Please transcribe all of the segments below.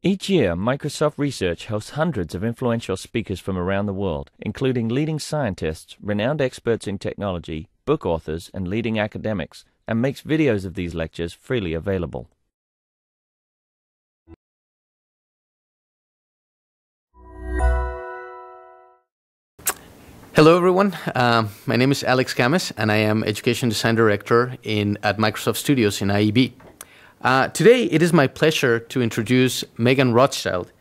Each year, Microsoft Research hosts hundreds of influential speakers from around the world, including leading scientists, renowned experts in technology, book authors, and leading academics, and makes videos of these lectures freely available. Hello everyone, my name is Alex Games and I am Education Design Director at Microsoft Studios in IEB. Today it is my pleasure to introduce Meagan Rothschild.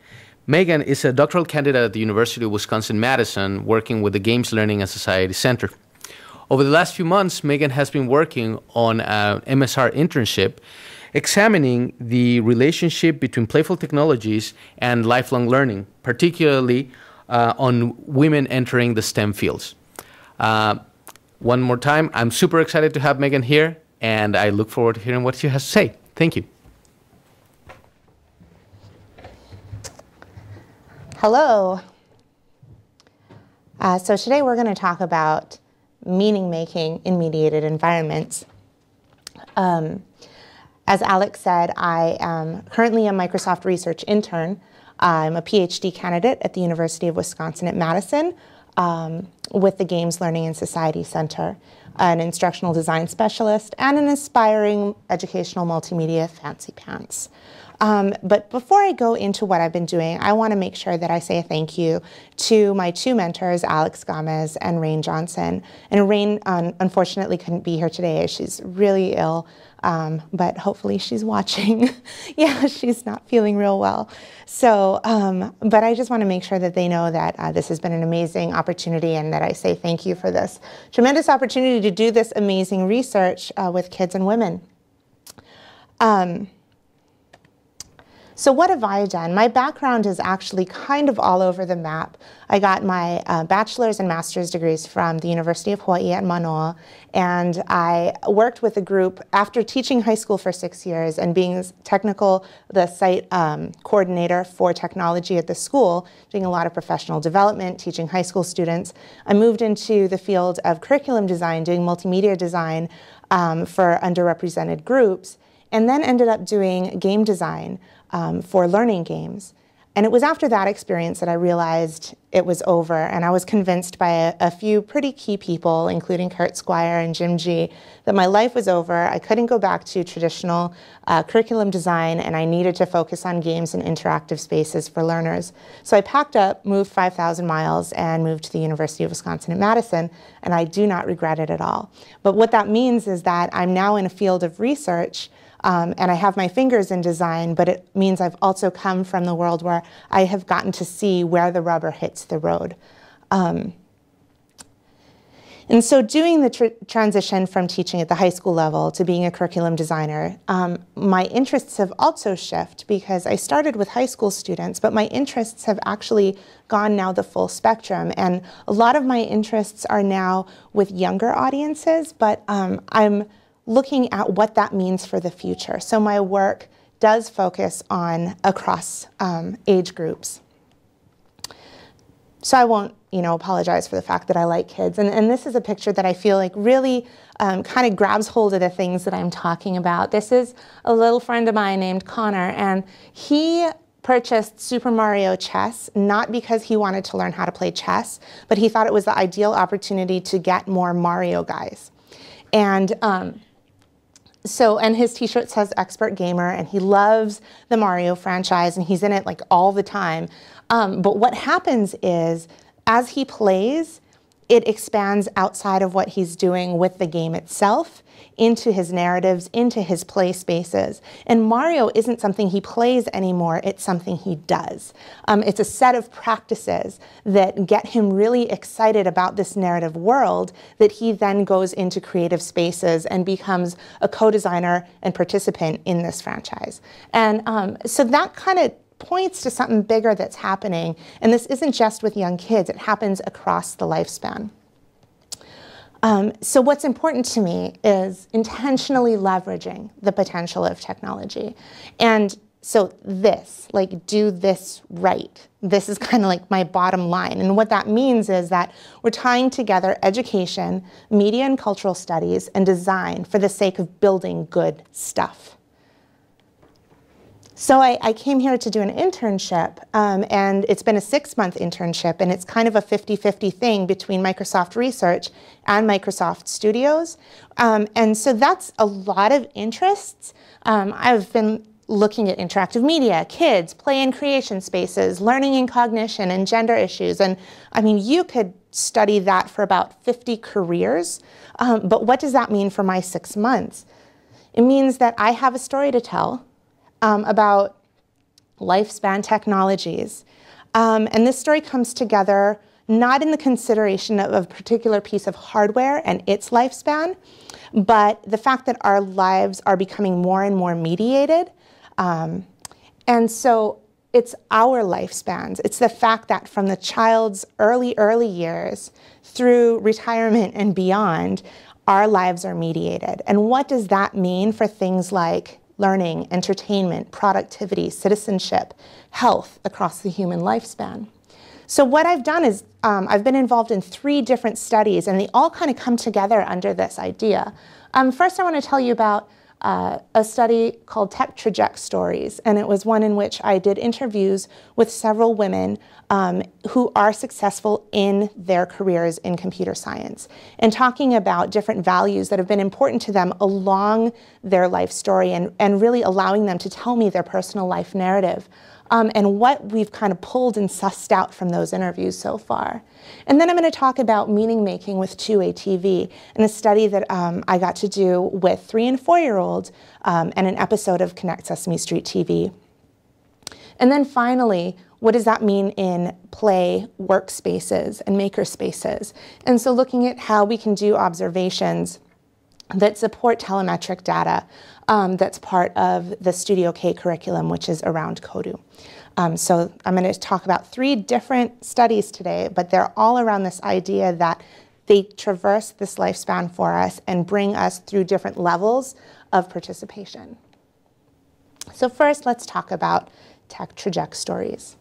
Meagan is a doctoral candidate at the University of Wisconsin-Madison working with the Games Learning and Society Center. Over the last few months, Meagan has been working on an MSR internship examining the relationship between playful technologies and lifelong learning, particularly on women entering the STEM fields. One more time, I'm super excited to have Meagan here, and I look forward to hearing what she has to say. Thank you. Hello. So today we're going to talk about meaning making in mediated environments. As Alex said, I am currently a Microsoft research intern. I'm a PhD candidate at the University of Wisconsin at Madison with the Games Learning and Society Center, an instructional design specialist, and an aspiring educational multimedia fancy pants. But before I go into what I've been doing, I want to make sure that I say a thank you to my two mentors, Alex Games and Rain Johnson. And Rain, unfortunately, couldn't be here today. She's really ill, but hopefully she's watching. Yeah, she's not feeling real well. So, but I just want to make sure that they know that this has been an amazing opportunity and that I say thank you for this tremendous opportunity to do this amazing research with kids and women. So what have I done? My background is actually kind of all over the map. I got my bachelor's and master's degrees from the University of Hawaii at Manoa, and I worked with a group after teaching high school for 6 years and being the site coordinator for technology at the school, doing a lot of professional development, teaching high school students. I moved into the field of curriculum design, doing multimedia design for underrepresented groups, and then ended up doing game design for learning games. And it was after that experience that I realized it was over, and I was convinced by a few pretty key people, including Kurt Squire and Jim G, that my life was over. I couldn't go back to traditional curriculum design, and I needed to focus on games and interactive spaces for learners. So I packed up, moved 5,000 miles, and moved to the University of Wisconsin at Madison, and I do not regret it at all. But what that means is that I'm now in a field of research and I have my fingers in design, but it means I've also come from the world where I have gotten to see where the rubber hits the road. And so doing the transition from teaching at the high school level to being a curriculum designer, my interests have also shifted because I started with high school students, but my interests have actually gone now the full spectrum. And a lot of my interests are now with younger audiences, but I'm looking at what that means for the future. So my work does focus on across age groups. So I won't, apologize for the fact that I like kids. And this is a picture that I feel like really kind of grabs hold of the things that I'm talking about. This is a little friend of mine named Connor, and he purchased Super Mario Chess, not because he wanted to learn how to play chess, but he thought it was the ideal opportunity to get more Mario guys. And and his t-shirt says expert gamer, and he loves the Mario franchise, and he's in it like all the time. But what happens is, as he plays, it expands outside of what he's doing with the game itself, into his narratives, into his play spaces. And Mario isn't something he plays anymore, it's something he does. It's a set of practices that get him really excited about this narrative world that he then goes into creative spaces and becomes a co-designer and participant in this franchise. And so that kind of points to something bigger that's happening. And this isn't just with young kids, it happens across the lifespan. So what's important to me is intentionally leveraging the potential of technology. And so this, like, do this right. This is kind of like my bottom line. And what that means is that we're tying together education, media and cultural studies, and design for the sake of building good stuff. So I came here to do an internship, and it's been a 6-month internship, and it's kind of a 50-50 thing between Microsoft Research and Microsoft Studios. And so that's a lot of interests. I've been looking at interactive media, kids, play and creation spaces, learning and cognition, and gender issues. And I mean, you could study that for about 50 careers. But what does that mean for my 6 months? It means that I have a story to tell about lifespan technologies. And this story comes together not in the consideration of a particular piece of hardware and its lifespan, but the fact that our lives are becoming more and more mediated. And so it's our lifespans. It's the fact that from the child's early years through retirement and beyond, our lives are mediated. And what does that mean for things like learning, entertainment, productivity, citizenship, health across the human lifespan? So what I've done is I've been involved in 3 different studies, and they all kind of come together under this idea. First, I want to tell you about a study called Tech Trajectory Stories, and it was one in which I did interviews with several women who are successful in their careers in computer science, and talking about different values that have been important to them along their life story, and really allowing them to tell me their personal life narrative. And what we've kind of pulled and sussed out from those interviews so far. And then I'm going to talk about meaning making with 2A TV, and a study that I got to do with 3- and 4-year-olds, and an episode of Kinect Sesame Street TV. And then finally, what does that mean in play workspaces and maker spaces? And so looking at how we can do observations that support telemetric data that's part of the StudioK curriculum, which is around Kodu. So I'm going to talk about 3 different studies today, but they're all around this idea that they traverse this lifespan for us and bring us through different levels of participation. So first, let's talk about Tech Trajectory Stories.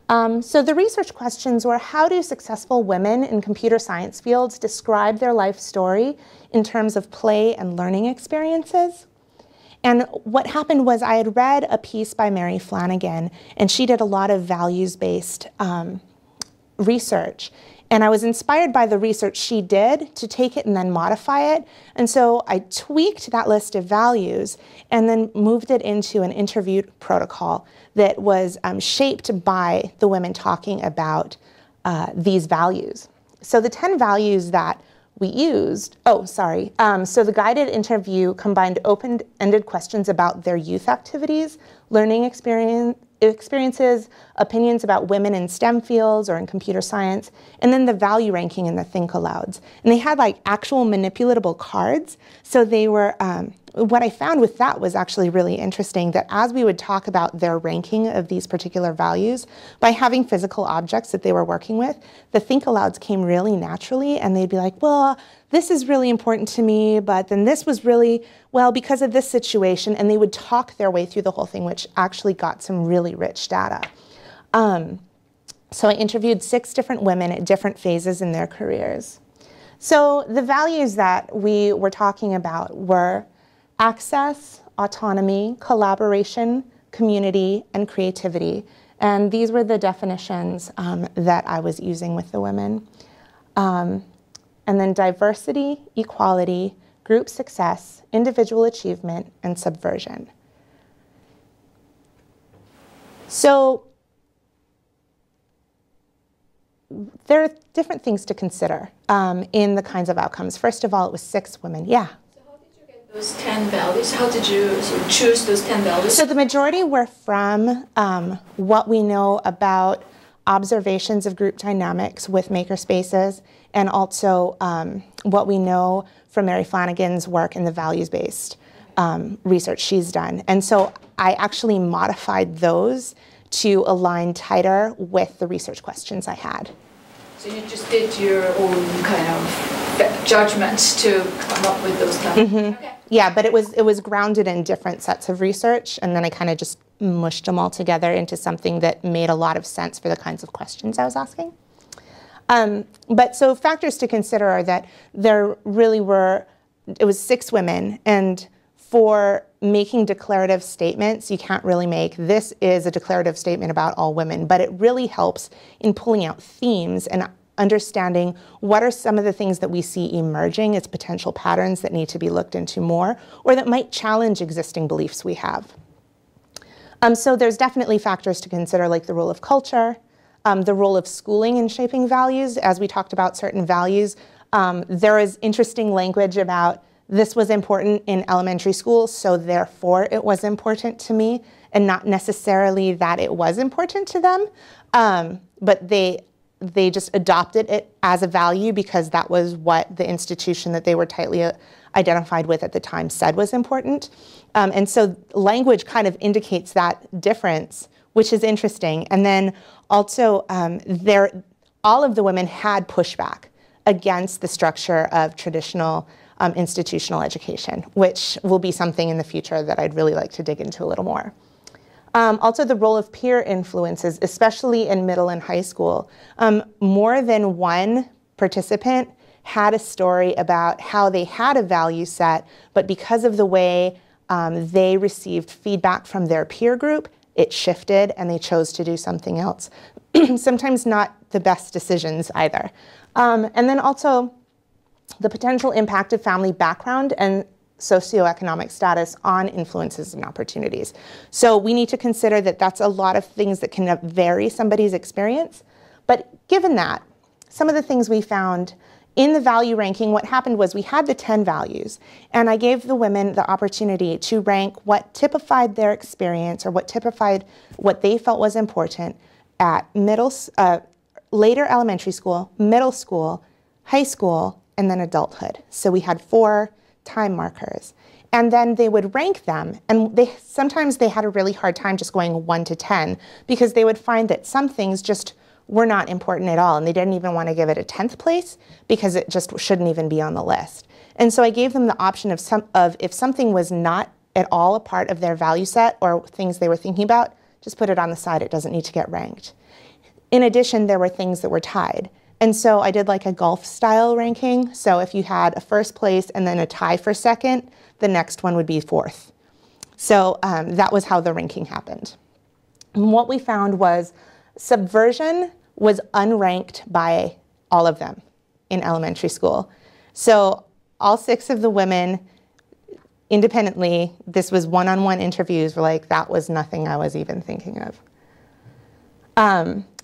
So the research questions were, how do successful women in computer science fields describe their life story in terms of play and learning experiences? And what happened was I had read a piece by Mary Flanagan, and she did a lot of values-based research. And I was inspired by the research she did to take it and then modify it. And so I tweaked that list of values and then moved it into an interview protocol that was shaped by the women talking about these values. So the 10 values that we used, so the guided interview combined open-ended questions about their youth activities, learning experiences, opinions about women in STEM fields or in computer science, and then the value ranking and the think alouds. And they had like actual manipulatable cards. So they were, what I found with that was actually really interesting, that as we would talk about their ranking of these particular values, by having physical objects that they were working with, the think alouds came really naturally, and they'd be like, well, this is really important to me, but then this was really, well, because of this situation, and they would talk their way through the whole thing, which actually got some really rich data. So I interviewed 6 different women at different phases in their careers. So the values that we were talking about were access, autonomy, collaboration, community, and creativity. And these were the definitions that I was using with the women. And then diversity, equality, group success, individual achievement, and subversion. So there are different things to consider in the kinds of outcomes. First of all, it was 6 women. Yeah? So how did you get those 10 values? How did you sort of choose those 10 values? So the majority were from what we know about observations of group dynamics with makerspaces, and also what we know from Mary Flanagan's work in the values-based research she's done. And so I actually modified those to align tighter with the research questions I had. So you just did your own kind of judgments to come up with those 10? Mm-hmm. Okay. Yeah, but it was grounded in different sets of research, and then I kind of just mushed them all together into something that made a lot of sense for the kinds of questions I was asking. But so factors to consider are that there really were, it was 6 women, and for making declarative statements, you can't really make, this is a declarative statement about all women, but it really helps in pulling out themes and understanding what are some of the things that we see emerging as potential patterns that need to be looked into more, or that might challenge existing beliefs we have. So there's definitely factors to consider, like the role of culture, the role of schooling in shaping values. As we talked about certain values, there is interesting language about this was important in elementary school, so therefore it was important to me, and not necessarily that it was important to them, but they just adopted it as a value because that was what the institution that they were tightly identified with at the time said was important. And so language kind of indicates that difference, which is interesting. And then also, all of the women had pushback against the structure of traditional institutional education, which will be something in the future that I'd really like to dig into a little more. Also, the role of peer influences, especially in middle and high school. More than one participant had a story about how they had a value set, but because of the way they received feedback from their peer group, it shifted and they chose to do something else. Sometimes not the best decisions either. And then also the potential impact of family background and socioeconomic status on influences and opportunities. So we need to consider that that's a lot of things that can vary somebody's experience. But given that, some of the things we found in the value ranking, what happened was we had the 10 values, and I gave the women the opportunity to rank what typified their experience or what typified what they felt was important at later elementary school, middle school, high school, and then adulthood. So we had 4 time markers. And then they would rank them, and sometimes they had a really hard time just going 1 to 10 because they would find that some things just were not important at all, and they didn't even want to give it a 10th place because it just shouldn't even be on the list. And so I gave them the option of if something was not at all a part of their value set or things they were thinking about, just put it on the side. It doesn't need to get ranked. In addition, there were things that were tied. And so I did like a golf style ranking. So if you had a first place and then a tie for second, the next one would be 4th. So that was how the ranking happened. And what we found was subversion was unranked by all of them in elementary school. So all 6 of the women independently, this was one-on-one interviews, were like, that was nothing I was even thinking of.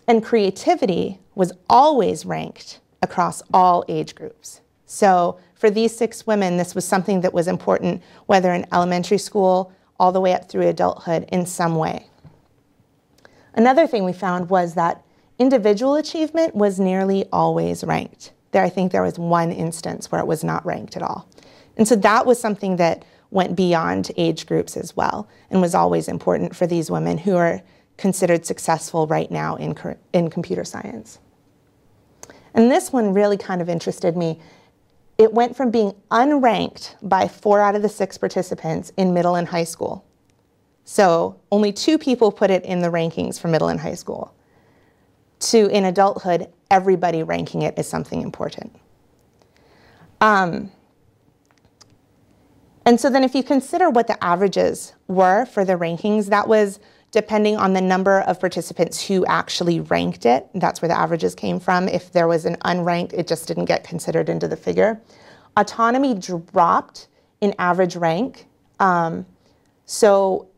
And creativity was always ranked across all age groups. So for these 6 women, this was something that was important, whether in elementary school, all the way up through adulthood in some way. Another thing we found was that individual achievement was nearly always ranked. I think there was one instance where it was not ranked at all. And so that was something that went beyond age groups as well and was always important for these women who are considered successful right now in computer science. And this one really kind of interested me. It went from being unranked by 4 out of the 6 participants in middle and high school. So only 2 people put it in the rankings for middle and high school, to in adulthood, everybody ranking it as something important. And so then if you consider what the averages were for the rankings, that was depending on the number of participants who actually ranked it. That's where the averages came from. If there was an unranked, it just didn't get considered into the figure. Autonomy dropped in average rank. So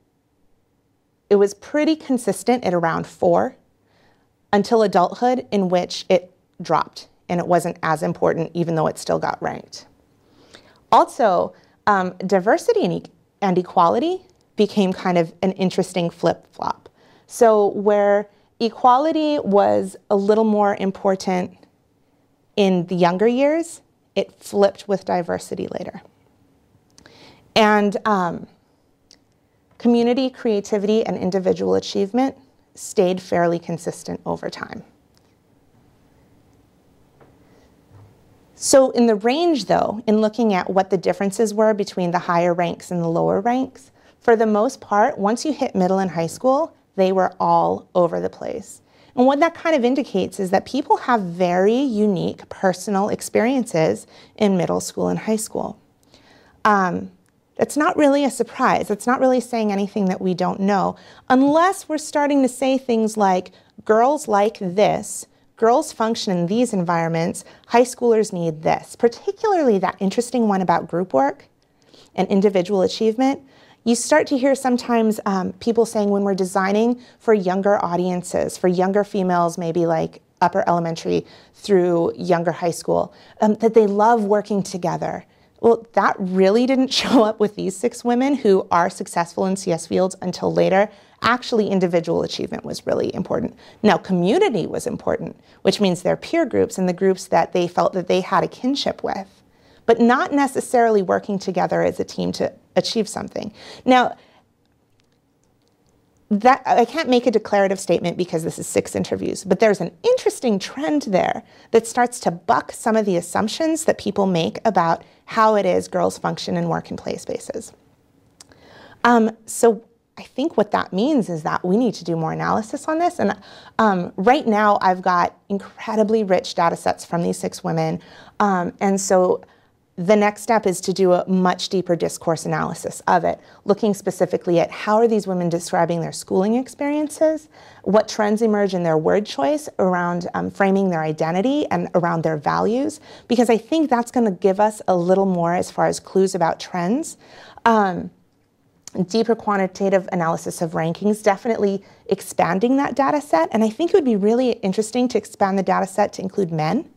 it was pretty consistent at around 4 until adulthood, in which it dropped and it wasn't as important, even though it still got ranked. Also, diversity and equality became kind of an interesting flip-flop. So where equality was a little more important in the younger years, it flipped with diversity later. And community, creativity, and individual achievement stayed fairly consistent over time. So in the range, though, in looking at what the differences were between the higher ranks and the lower ranks, for the most part, once you hit middle and high school, they were all over the place. And what that kind of indicates is that people have very unique personal experiences in middle school and high school. It's not really a surprise. It's not really saying anything that we don't know, unless we're starting to say things like, girls like this, girls function in these environments, high schoolers need this. Particularly that interesting one about group work and individual achievement. You start to hear sometimes people saying when we're designing for younger audiences, for younger females, maybe like upper elementary through younger high school, that they love working together. Well, that really didn't show up with these 6 women who are successful in CS fields until later. Actually, individual achievement was really important. Now, community was important, which means their peer groups and the groups that they felt that they had a kinship with, but not necessarily working together as a team to achieve something. Now, that I can't make a declarative statement because this is 6 interviews, but there's an interesting trend there that starts to buck some of the assumptions that people make about how it is girls function in work and play spaces. So I think what that means is that we need to do more analysis on this. And right now I've got incredibly rich data sets from these 6 women. And so the next step is to do a much deeper discourse analysis of it, looking specifically at how are these women describing their schooling experiences, what trends emerge in their word choice around framing their identity and around their values, because I think that's going to give us a little more as far as clues about trends. Deeper quantitative analysis of rankings, definitely expanding that data set, and I think it would be really interesting to expand the data set to include men.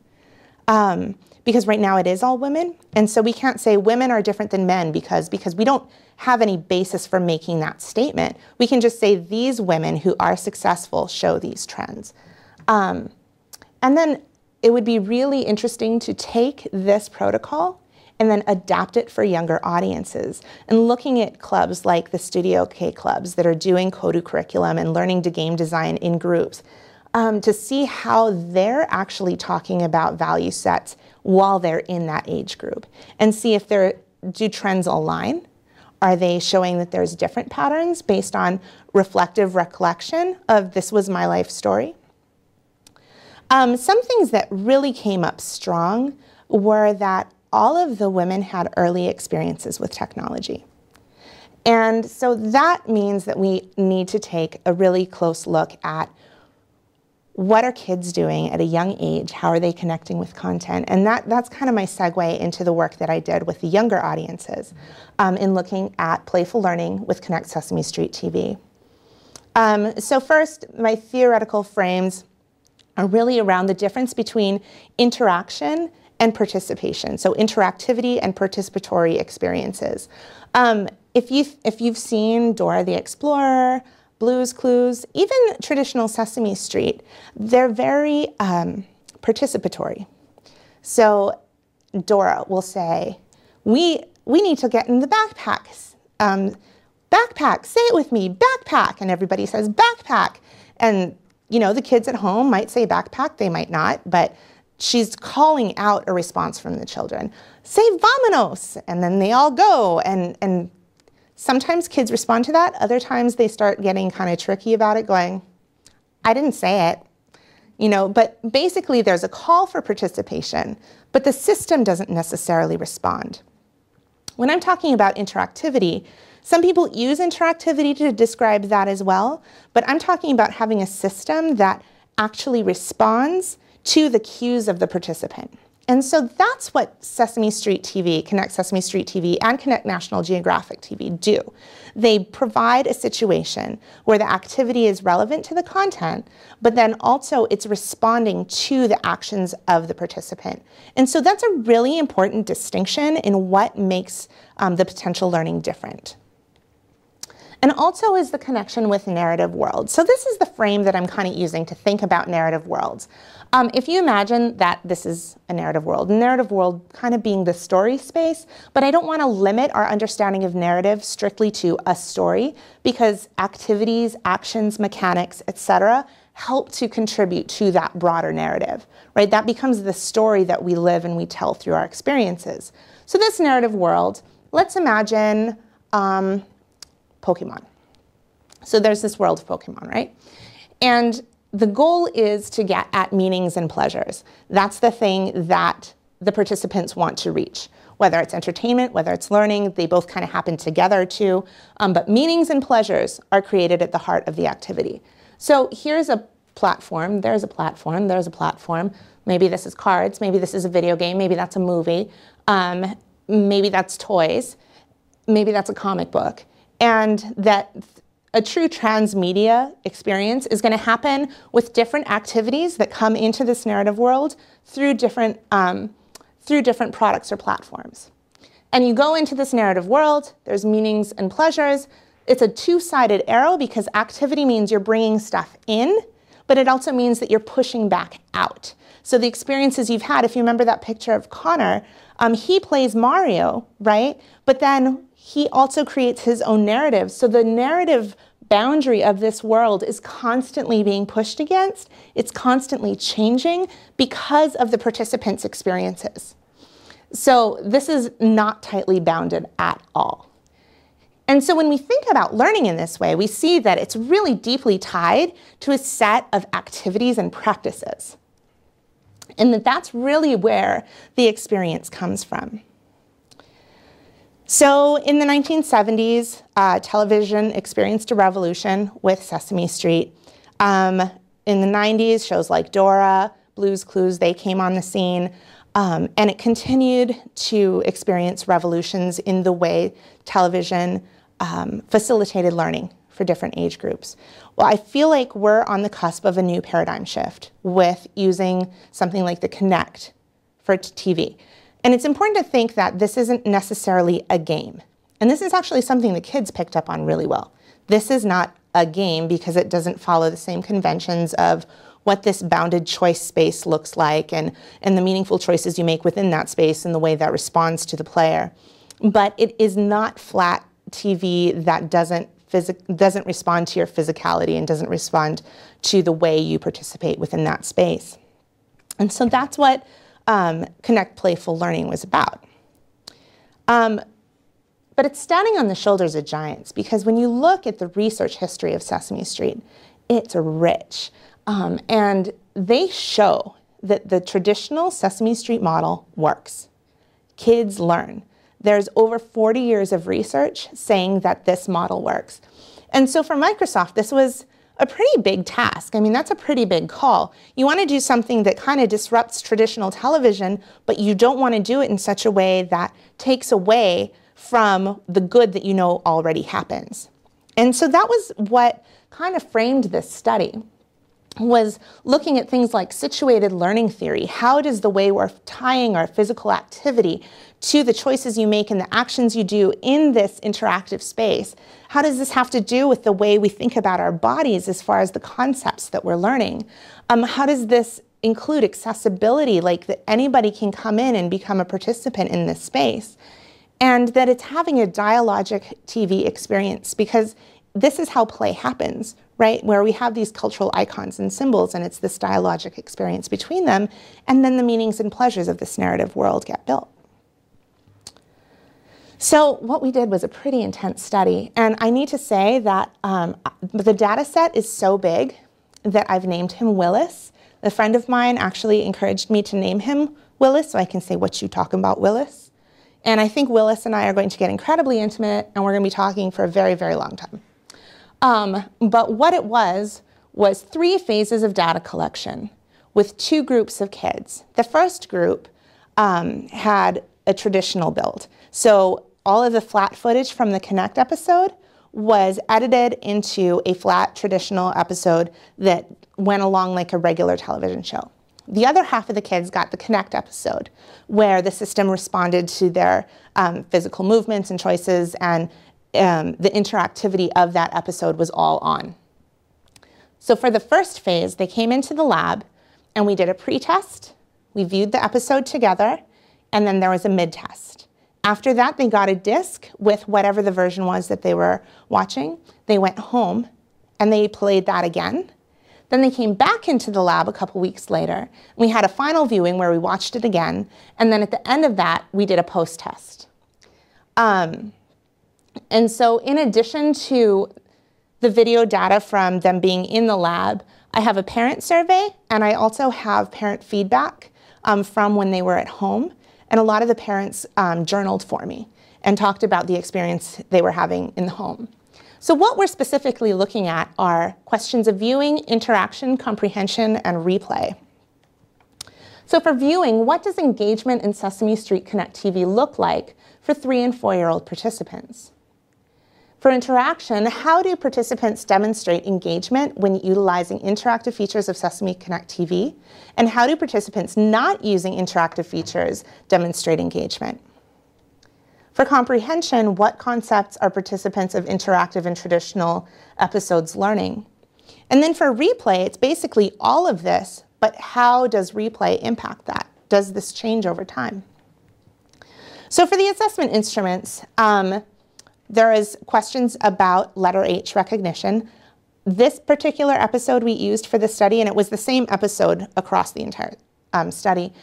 Because right now it is all women, and so we can't say women are different than men because we don't have any basis for making that statement. We can just say these women who are successful show these trends. And then it would be really interesting to take this protocol and then adapt it for younger audiences. And looking at clubs like the StudioK clubs that are doing Kodu curriculum and learning to game design in groups, to see how they're actually talking about value sets while they're in that age group, and see if do trends align? Are they showing that there's different patterns based on reflective recollection of this was my life story? Some things that really came up strong were that all of the women had early experiences with technology. And so that means that we need to take a really close look at what are kids doing at a young age? How are they connecting with content? And that's kind of my segue into the work that I did with the younger audiences in looking at playful learning with Kinect Sesame Street TV. So first, my theoretical frames are really around the difference between interaction and participation. So interactivity and participatory experiences. If you've seen Dora the Explorer, Blue's Clues, even traditional Sesame Street, they're very participatory. So Dora will say, we need to get in the backpacks. Backpack, say it with me, backpack. And everybody says backpack. And you know, the kids at home might say backpack, they might not, but she's calling out a response from the children. Say vamonos, and then they all go. And sometimes kids respond to that. Other times they start getting kind of tricky about it, going, I didn't say it. You know, but basically there's a call for participation, but the system doesn't necessarily respond. When I'm talking about interactivity, some people use interactivity to describe that as well, but I'm talking about having a system that actually responds to the cues of the participant. And so that's what Sesame Street TV, Kinect Sesame Street TV, and Kinect National Geographic TV do. They provide a situation where the activity is relevant to the content, but then also it's responding to the actions of the participant. And so that's a really important distinction in what makes the potential learning different. And also is the connection with narrative worlds. So this is the frame that I'm kind of using to think about narrative worlds. If you imagine that this is a narrative world kind of being the story space, but I don't want to limit our understanding of narrative strictly to a story, because activities, actions, mechanics, etc., help to contribute to that broader narrative, right? That becomes the story that we live and we tell through our experiences. So this narrative world, let's imagine Pokemon. So there's this world of Pokemon, right? And the goal is to get at meanings and pleasures. That's the thing that the participants want to reach. whether it's entertainment, whether it's learning, they both kind of happen together too. But meanings and pleasures are created at the heart of the activity. So here's a platform, there's a platform, there's a platform. Maybe this is cards, maybe this is a video game, maybe that's a movie, maybe that's toys, maybe that's a comic book. And that a true transmedia experience is going to happen with different activities that come into this narrative world through different products or platforms. And you go into this narrative world, there's meanings and pleasures. It's a two-sided arrow because activity means you're bringing stuff in, but it also means that you're pushing back out. So the experiences you've had, if you remember that picture of Connor, he plays Mario, right? But then he also creates his own narrative. So the narrative boundary of this world is constantly being pushed against. It's constantly changing because of the participants' experiences. So this is not tightly bounded at all. And so when we think about learning in this way, we see that it's really deeply tied to a set of activities and practices. And that's really where the experience comes from. So in the 1970s, television experienced a revolution with Sesame Street. In the 90s, shows like Dora, Blue's Clues, they came on the scene. And it continued to experience revolutions in the way television facilitated learning for different age groups. Well, I feel like we're on the cusp of a new paradigm shift with using something like the Kinect for TV. And it's important to think that this isn't necessarily a game. And this is actually something the kids picked up on really well. This is not a game because it doesn't follow the same conventions of what this bounded choice space looks like and the meaningful choices you make within that space and the way that responds to the player. But it is not flat TV that doesn't respond to your physicality and doesn't respond to the way you participate within that space. And so that's what Kinect Playful Learning was about. But it's standing on the shoulders of giants because when you look at the research history of Sesame Street, it's rich. And they show that the traditional Sesame Street model works. Kids learn. There's over 40 years of research saying that this model works. And so for Microsoft, this was a pretty big task. I mean, that's a pretty big call. You want to do something that kind of disrupts traditional television, but you don't want to do it in such a way that takes away from the good that you know already happens. And so that was what kind of framed this study, was looking at things like situated learning theory. How does the way we're tying our physical activity to the choices you make and the actions you do in this interactive space, how does this have to do with the way we think about our bodies as far as the concepts that we're learning? How does this include accessibility, like that anybody can come in and become a participant in this space? And that it's having a dialogic TV experience, because this is how play happens, right? Where we have these cultural icons and symbols, and it's this dialogic experience between them, and then the meanings and pleasures of this narrative world get built. So what we did was a pretty intense study, and I need to say that the data set is so big that I've named him Willis. A friend of mine actually encouraged me to name him Willis, so I can say, "What you talking about, Willis?" And I think Willis and I are going to get incredibly intimate, and we're going to be talking for a very, very long time. But what it was 3 phases of data collection with 2 groups of kids. The first group had a traditional build. So all of the flat footage from the Kinect episode was edited into a flat traditional episode that went along like a regular television show. The other half of the kids got the Kinect episode, where the system responded to their physical movements and choices, and the interactivity of that episode was all on. So for the first phase, they came into the lab and we did a pre-test. We viewed the episode together, and then there was a mid-test. After that, they got a disc with whatever the version was that they were watching. They went home and they played that again. Then they came back into the lab a couple weeks later. We had a final viewing where we watched it again. And then at the end of that, we did a post-test. And so in addition to the video data from them being in the lab, I have a parent survey, and I also have parent feedback from when they were at home. And a lot of the parents journaled for me and talked about the experience they were having in the home. So what we're specifically looking at are questions of viewing, interaction, comprehension, and replay. So for viewing, what does engagement in Sesame Street Kinect TV look like for 3- and 4-year-old participants? For interaction, how do participants demonstrate engagement when utilizing interactive features of Sesame Kinect TV? And how do participants not using interactive features demonstrate engagement? For comprehension, what concepts are participants of interactive and traditional episodes learning? And then for replay, it's basically all of this, but how does replay impact that? Does this change over time? So for the assessment instruments, there is questions about letter H recognition. This particular episode we used for the study, and it was the same episode across the entire study.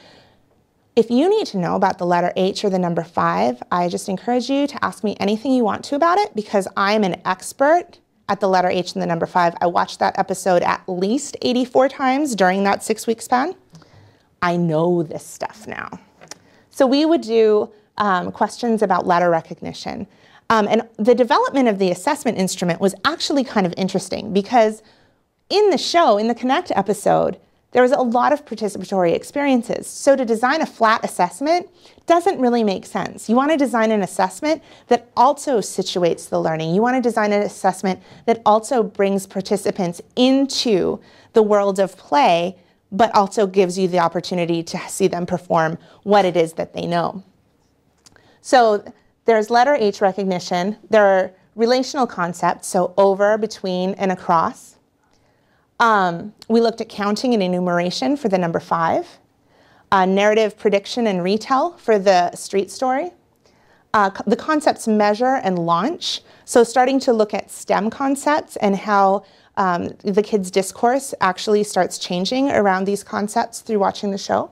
If you need to know about the letter H or the number 5, I just encourage you to ask me anything you want to about it, because I'm an expert at the letter H and the number 5. I watched that episode at least 84 times during that 6-week span. I know this stuff now. So we would do questions about letter recognition. And the development of the assessment instrument was actually kind of interesting, because in the show, in the Kinect episode, there was a lot of participatory experiences. So to design a flat assessment doesn't really make sense. You want to design an assessment that also situates the learning. You want to design an assessment that also brings participants into the world of play, but also gives you the opportunity to see them perform what it is that they know. So there's letter H recognition. There are relational concepts, so over, between, and across. We looked at counting and enumeration for the number 5, narrative prediction and retell for the street story, the concepts measure and launch, so starting to look at STEM concepts and how the kids' discourse actually starts changing around these concepts through watching the show,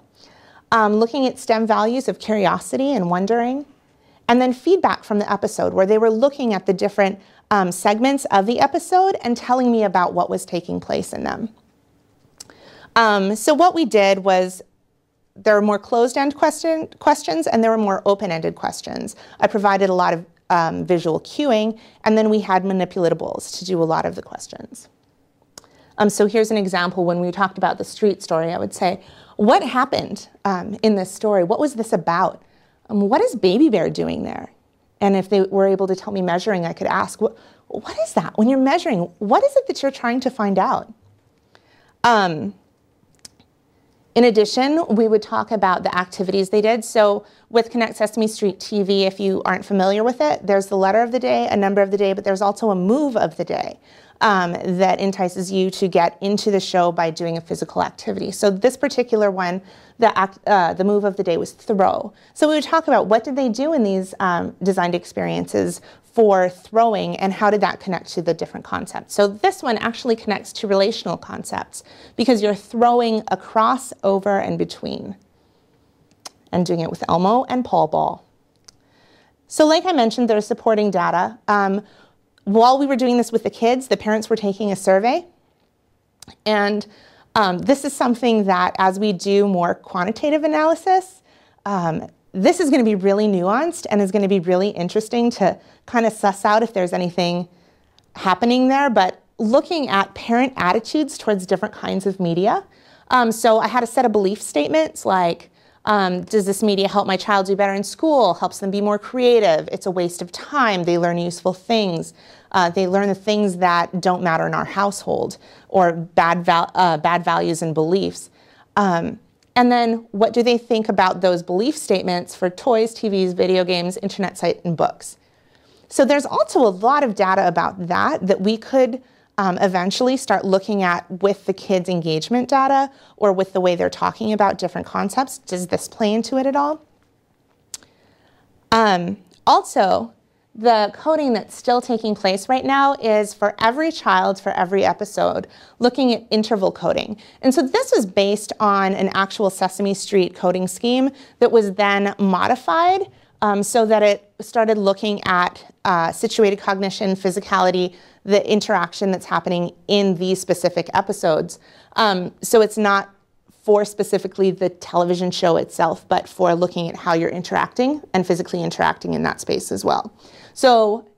looking at STEM values of curiosity and wondering, and then feedback from the episode, where they were looking at the different segments of the episode and telling me about what was taking place in them. So what we did was, there were more closed-end questions and there were more open-ended questions. I provided a lot of visual cueing, and then we had manipulatables to do a lot of the questions. So here's an example. When we talked about the street story, I would say, what happened in this story? What was this about? What is Baby Bear doing there? And if they were able to tell me measuring, I could ask, what is that? When you're measuring, what is it that you're trying to find out? In addition, we would talk about the activities they did. So with Kinect Sesame Street TV, if you aren't familiar with it, there's the letter of the day, a number of the day, but there's also a move of the day that entices you to get into the show by doing a physical activity. So this particular one, the move of the day was throw. So we would talk about what did they do in these designed experiences for throwing, and how did that connect to the different concepts. So this one actually connects to relational concepts, because you're throwing across, over, and between, and doing it with Elmo and Paul Ball. So like I mentioned, there's supporting data. While we were doing this with the kids, the parents were taking a survey. And this is something that, as we do more quantitative analysis, this is going to be really nuanced and is going to be really interesting to kind of suss out if there's anything happening there. But looking at parent attitudes towards different kinds of media. So I had a set of belief statements like, does this media help my child do better in school? Helps them be more creative? It's a waste of time. They learn useful things. They learn the things that don't matter in our household, or bad values and beliefs. And then what do they think about those belief statements for toys, TVs, video games, internet site, and books? So there's also a lot of data about that we could eventually start looking at with the kids' engagement data, or with the way they're talking about different concepts. Does this play into it at all? Also, the coding that's still taking place right now is for every child, for every episode, looking at interval coding. And so this was based on an actual Sesame Street coding scheme that was then modified so that it started looking at situated cognition, physicality, the interaction that's happening in these specific episodes. So it's not for specifically the television show itself, but for looking at how you're interacting and physically interacting in that space as well. So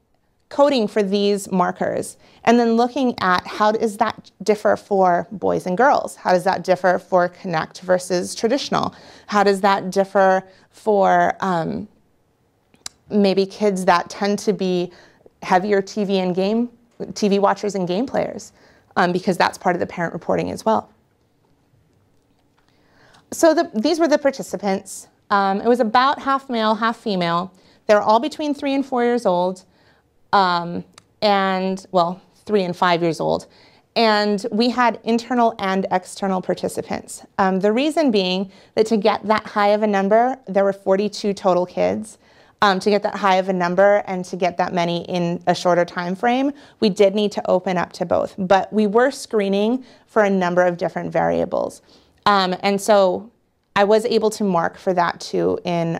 coding for these markers, and then looking at how does that differ for boys and girls? How does that differ for Kinect versus traditional? How does that differ for maybe kids that tend to be heavier TV watchers and game players, because that's part of the parent reporting as well. So these were the participants. It was about half male, half female. They were all between 3 and 4 years old, and, well, 3 and 5 years old. And we had internal and external participants. The reason being that to get that high of a number, there were 42 total kids. To get that high of a number and to get that many in a shorter time frame, we did need to open up to both. But we were screening for a number of different variables. And so I was able to mark for that too in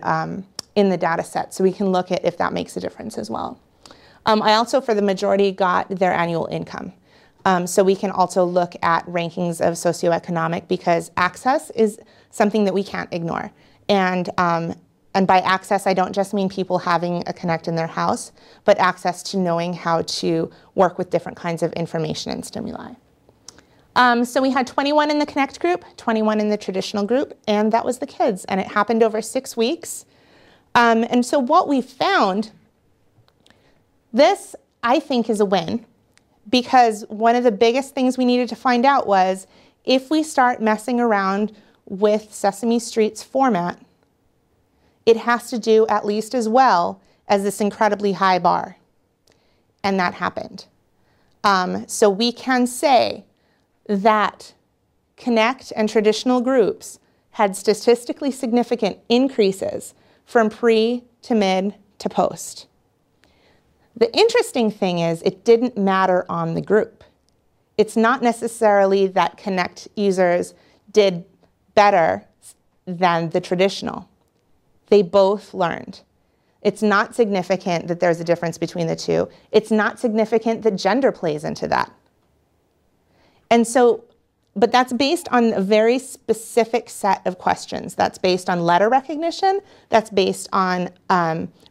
the data set, so we can look at if that makes a difference as well. I also, for the majority, got their annual income. So we can also look at rankings of socioeconomic, because access is something that we can't ignore. And by access, I don't just mean people having a Kinect in their house, but access to knowing how to work with different kinds of information and stimuli. So we had 21 in the Kinect group, 21 in the traditional group, and that was the kids. And it happened over 6 weeks. And so what we found, this I think is a win, because one of the biggest things we needed to find out was if we start messing around with Sesame Street's format, it has to do at least as well as this incredibly high bar. And that happened. So we can say that Kinect and traditional groups had statistically significant increases from pre to mid to post. The interesting thing is it didn't matter on the group. It's not necessarily that Kinect users did better than the traditional. They both learned. It's not significant that there's a difference between the two. It's not significant that gender plays into that. And so, but that's based on a very specific set of questions. That's based on letter recognition. That's based on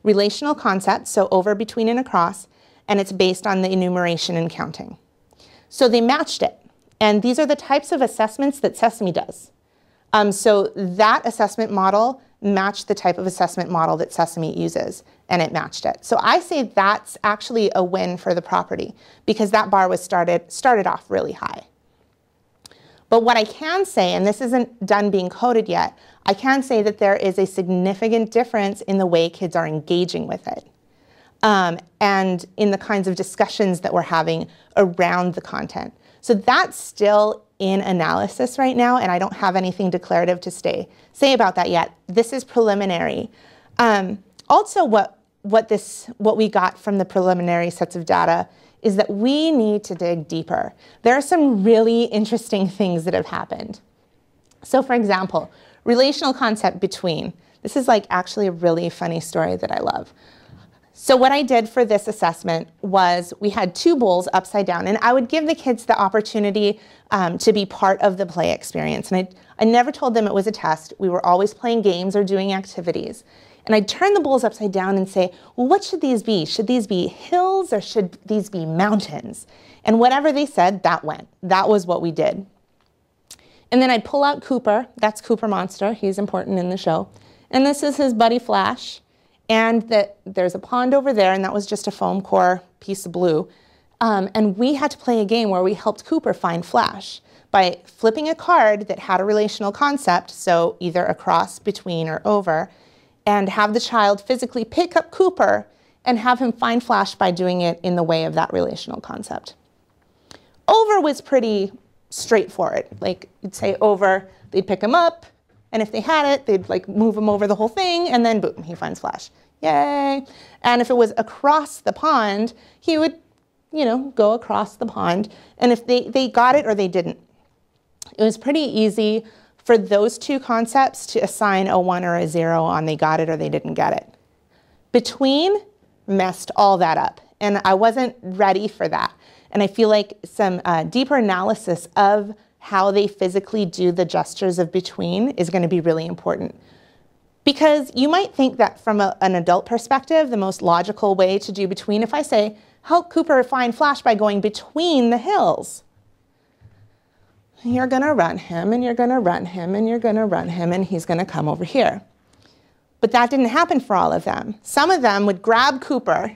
relational concepts, so over, between, and across. And it's based on the enumeration and counting. So they matched it. And these are the types of assessments that Sesame does. So that assessment model matched the type of assessment model that Sesame uses, and it matched it. So I say that's actually a win for the property, because that bar was started off really high. But what I can say, and this isn't done being coded yet, I can say that there is a significant difference in the way kids are engaging with it, and in the kinds of discussions that we're having around the content. So that's still in analysis right now, and I don't have anything declarative to say about that yet. This is preliminary. Also, what we got from the preliminary sets of data is that we need to dig deeper. There are some really interesting things that have happened. So for example, relational concept between. This is like actually a really funny story that I love. So what I did for this assessment was we had 2 bowls upside down, and I would give the kids the opportunity to be part of the play experience. And I never told them it was a test. We were always playing games or doing activities. And I'd turn the bowls upside down and say, well, what should these be? Should these be hills or should these be mountains? And whatever they said, that went. That was what we did. And then I'd pull out Cooper. That's Cooper Monster. He's important in the show. And this is his buddy Flash. And there's a pond over there, and that was just a foam core piece of blue. And we had to play a game where we helped Cooper find Flash by flipping a card that had a relational concept, so either across, between, or over, and have the child physically pick up Cooper and have him find Flash by doing it in the way of that relational concept. Over was pretty straightforward. Like, you'd say over, they'd pick him up, and if they had it, they'd like move him over the whole thing, and then boom, he finds Flash. Yay! And if it was across the pond, he would, go across the pond, and if they got it or they didn't. It was pretty easy for those 2 concepts to assign a 1 or a 0 on they got it or they didn't get it. Between messed all that up, and I wasn't ready for that. And I feel like some deeper analysis of how they physically do the gestures of between is going to be really important. Because you might think that from an adult perspective, the most logical way to do between, if I say, help Cooper find Flash by going between the hills, you're going to run him, and you're going to run him, and you're going to run him, and he's going to come over here. But that didn't happen for all of them. Some of them would grab Cooper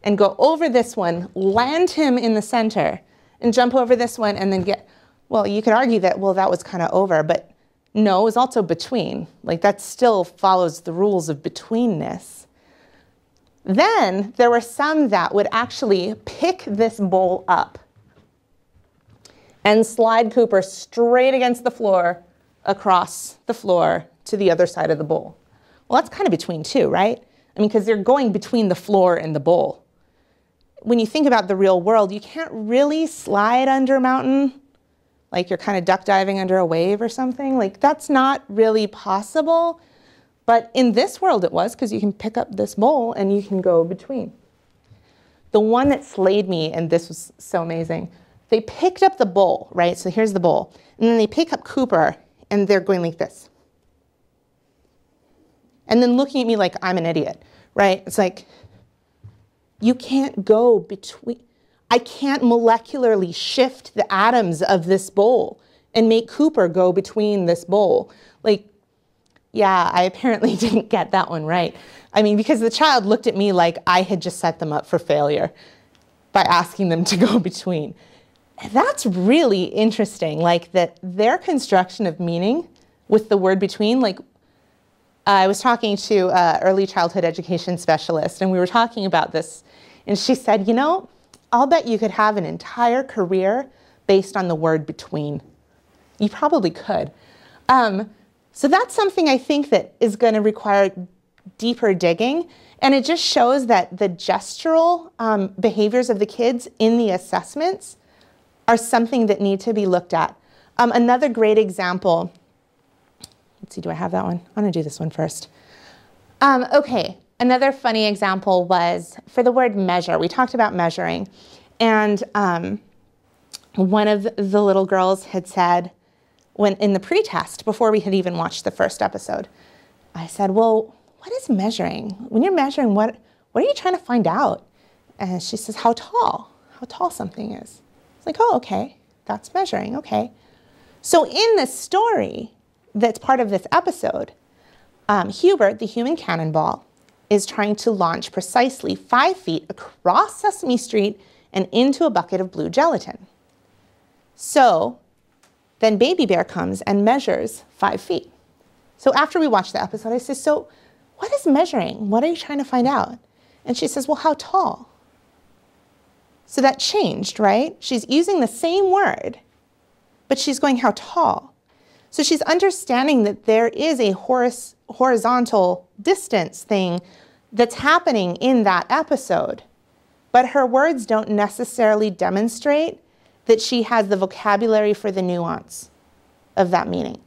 and go over this one, land him in the center, and jump over this one, and then get, well, you could argue that, well, that was kind of over, but no, it was also between. Like, that still follows the rules of betweenness. Then there were some that would actually pick this bowl up and slide Cooper straight against the floor, across the floor to the other side of the bowl. Well, that's kind of between too, right? I mean, because they're going between the floor and the bowl. When you think about the real world, you can't really slide under a mountain, like you're kind of duck diving under a wave or something. Like, that's not really possible. But in this world it was, because you can pick up this bowl and you can go between. The one that slayed me, and this was so amazing, they picked up the bowl, right? So here's the bowl. And then they pick up Cooper, and they're going like this. And then looking at me like I'm an idiot, right? It's like, you can't go between. I can't molecularly shift the atoms of this bowl and make Cooper go between this bowl. Like, yeah, I apparently didn't get that one right. I mean, because the child looked at me like I had just set them up for failure by asking them to go between. That's really interesting, like that their construction of meaning with the word between, like I was talking to an early childhood education specialist, and we were talking about this, and she said, you know, I'll bet you could have an entire career based on the word between. You probably could. So that's something I think that is going to require deeper digging, and it just shows that the gestural behaviors of the kids in the assessments are something that need to be looked at. Another great example, let's see, do I have that one? I'm going to do this one first. Okay, another funny example was for the word measure. We talked about measuring, and one of the little girls had said, when in the pretest, before we had even watched the first episode, I said, well, what is measuring? When you're measuring, what are you trying to find out? And she says, how tall something is. It's like, oh, okay, that's measuring, okay. So in this story that's part of this episode, Hubert, the human cannonball, is trying to launch precisely 5 feet across Sesame Street and into a bucket of blue gelatin. So then Baby Bear comes and measures 5 feet. So after we watched the episode, I said, so what is measuring? What are you trying to find out? And she says, well, how tall? So that changed, right? She's using the same word, but she's going, how tall? So she's understanding that there is a horizontal distance thing that's happening in that episode, but her words don't necessarily demonstrate that she has the vocabulary for the nuance of that meaning.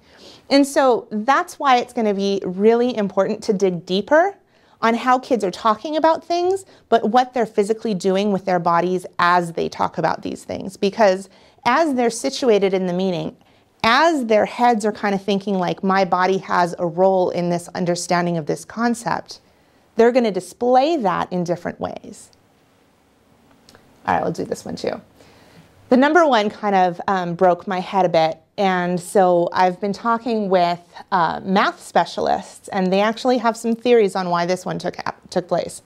And so that's why it's going to be really important to dig deeper on how kids are talking about things, but what they're physically doing with their bodies as they talk about these things. Because as they're situated in the meaning, as their heads are kind of thinking like, my body has a role in this understanding of this concept, they're going to display that in different ways. All right, we'll do this one too. The number one kind of broke my head a bit, and so I've been talking with math specialists, and they actually have some theories on why this one took place.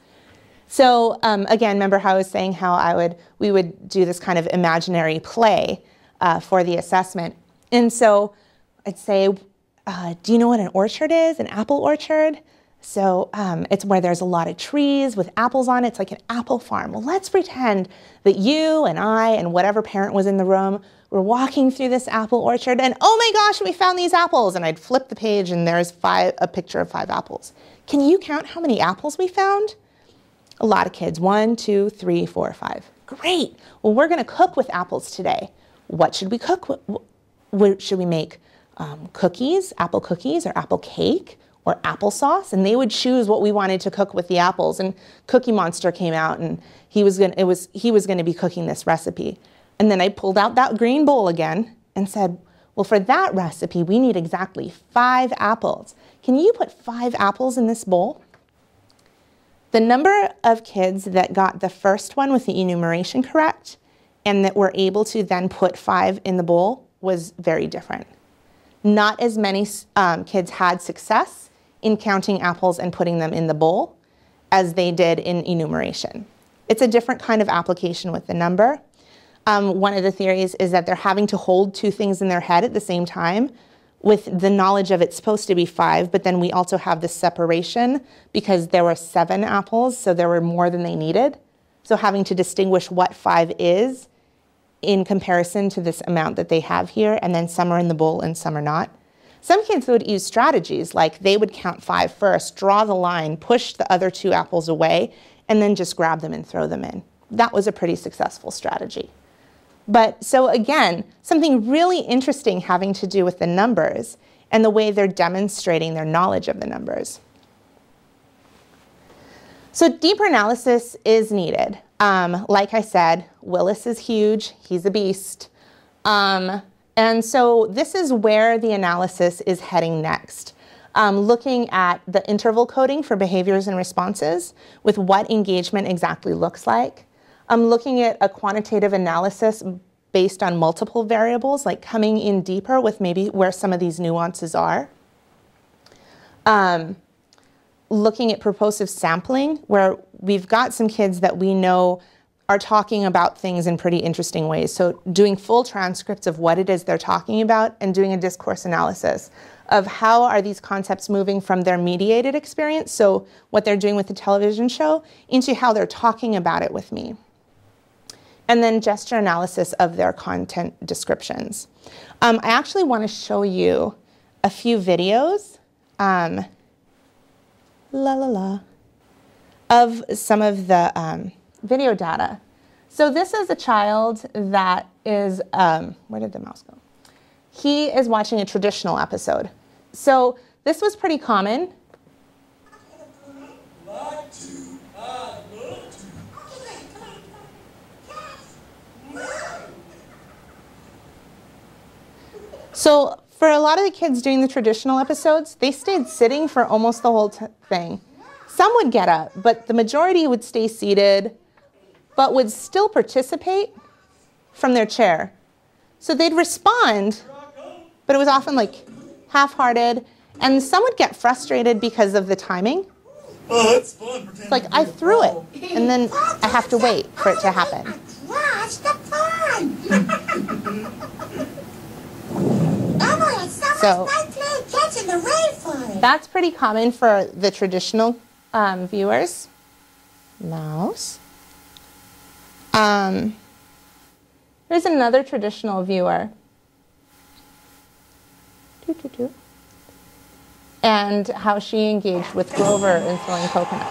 So again, remember how I was saying how we would do this kind of imaginary play for the assessment. And so I'd say, do you know what an orchard is, an apple orchard? So it's where there's a lot of trees with apples on it. It's like an apple farm. Well, let's pretend that you and I and whatever parent was in the room were walking through this apple orchard, and oh my gosh, we found these apples. And I'd flip the page and there's a picture of 5 apples. Can you count how many apples we found? A lot of kids. 1, 2, 3, 4, 5. Great. Well, we're going to cook with apples today. What should we cook with? Should we make cookies, apple cookies, or apple cake? Or applesauce, and they would choose what we wanted to cook with the apples. And Cookie Monster came out, and he was going to be cooking this recipe. And then I pulled out that green bowl again, and said, well, for that recipe, we need exactly 5 apples. Can you put 5 apples in this bowl? The number of kids that got the first one with the enumeration correct and that were able to then put 5 in the bowl was very different. Not as many kids had success in counting apples and putting them in the bowl as they did in enumeration. It's a different kind of application with the number. One of the theories is that they're having to hold 2 things in their head at the same time with the knowledge of it's supposed to be 5, but then we also have the separation because there were 7 apples, so there were more than they needed. So having to distinguish what 5 is in comparison to this amount that they have here, and then some are in the bowl and some are not. Some kids would use strategies like they would count 5 first, draw the line, push the other 2 apples away, and then just grab them and throw them in. That was a pretty successful strategy. But so again, something really interesting having to do with the numbers and the way they're demonstrating their knowledge of the numbers. So deeper analysis is needed. Like I said, Willis is huge, he's a beast. And so this is where the analysis is heading next. Looking at the interval coding for behaviors and responses with what engagement exactly looks like. Looking at a quantitative analysis based on multiple variables, like coming in deeper with maybe where some of these nuances are. Looking at purposive sampling, where we've got some kids that we know are talking about things in pretty interesting ways. So doing full transcripts of what it is they're talking about and doing a discourse analysis of how are these concepts moving from their mediated experience, so what they're doing with the television show, into how they're talking about it with me. And then gesture analysis of their content descriptions. I actually want to show you a few videos of some of the video data. So this is a child that is, where did the mouse go? He is watching a traditional episode. So this was pretty common. So for a lot of the kids doing the traditional episodes, they stayed sitting for almost the whole thing. Some would get up, but the majority would stay seated, but would still participate from their chair. So they'd respond, but it was often like half-hearted, and some would get frustrated because of the timing. Oh, that's fun. It's like, I threw it, and then I have to wait for it to happen. Watch the fun. So that's pretty common for the traditional viewers. Mouse. Here's another traditional viewer. And how she engaged with Grover in throwing coconuts.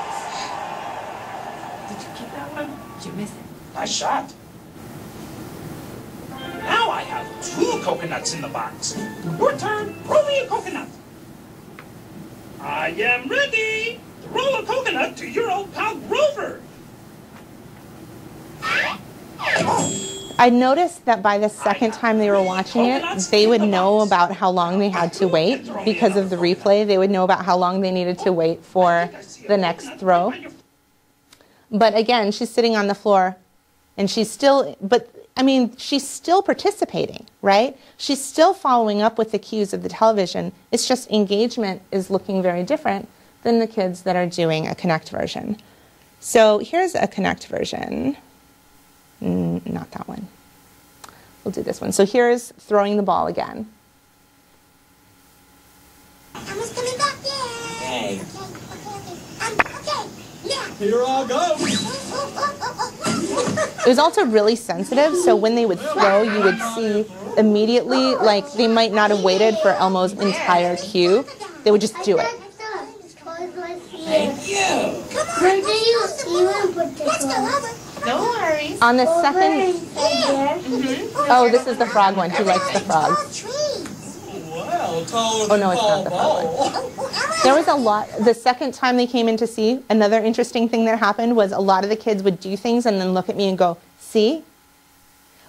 Did you get that one? Did you miss it? Nice shot. Now I have 2 coconuts in the box. Your turn. Throw me a coconut. I am ready. Throw a coconut to your old pal Grover. I noticed that by the second time they were watching it, they would know about how long they had to wait because of the replay. They would know about how long they needed to wait for the next throw. But again, she's sitting on the floor and she's still, she's still participating, right? She's still following up with the cues of the television. It's just engagement is looking very different than the kids that are doing a Kinect version. So here's a Kinect version. Not that one. We'll do this one. So here's throwing the ball again. Emma's coming back. Yay. Okay. Yeah. Here I go. It was also really sensitive, so when they would throw, you would see immediately, like they might not have waited for Elmo's entire cue. They would just do it. Thank you. Come on. Where do you even put the ball? No worries. On the second, oh, this is the frog one. She likes the frogs. Oh no, it's not the frog one. There was a lot, the second time they came in to see, another interesting thing that happened was a lot of the kids would do things and then look at me and go, see?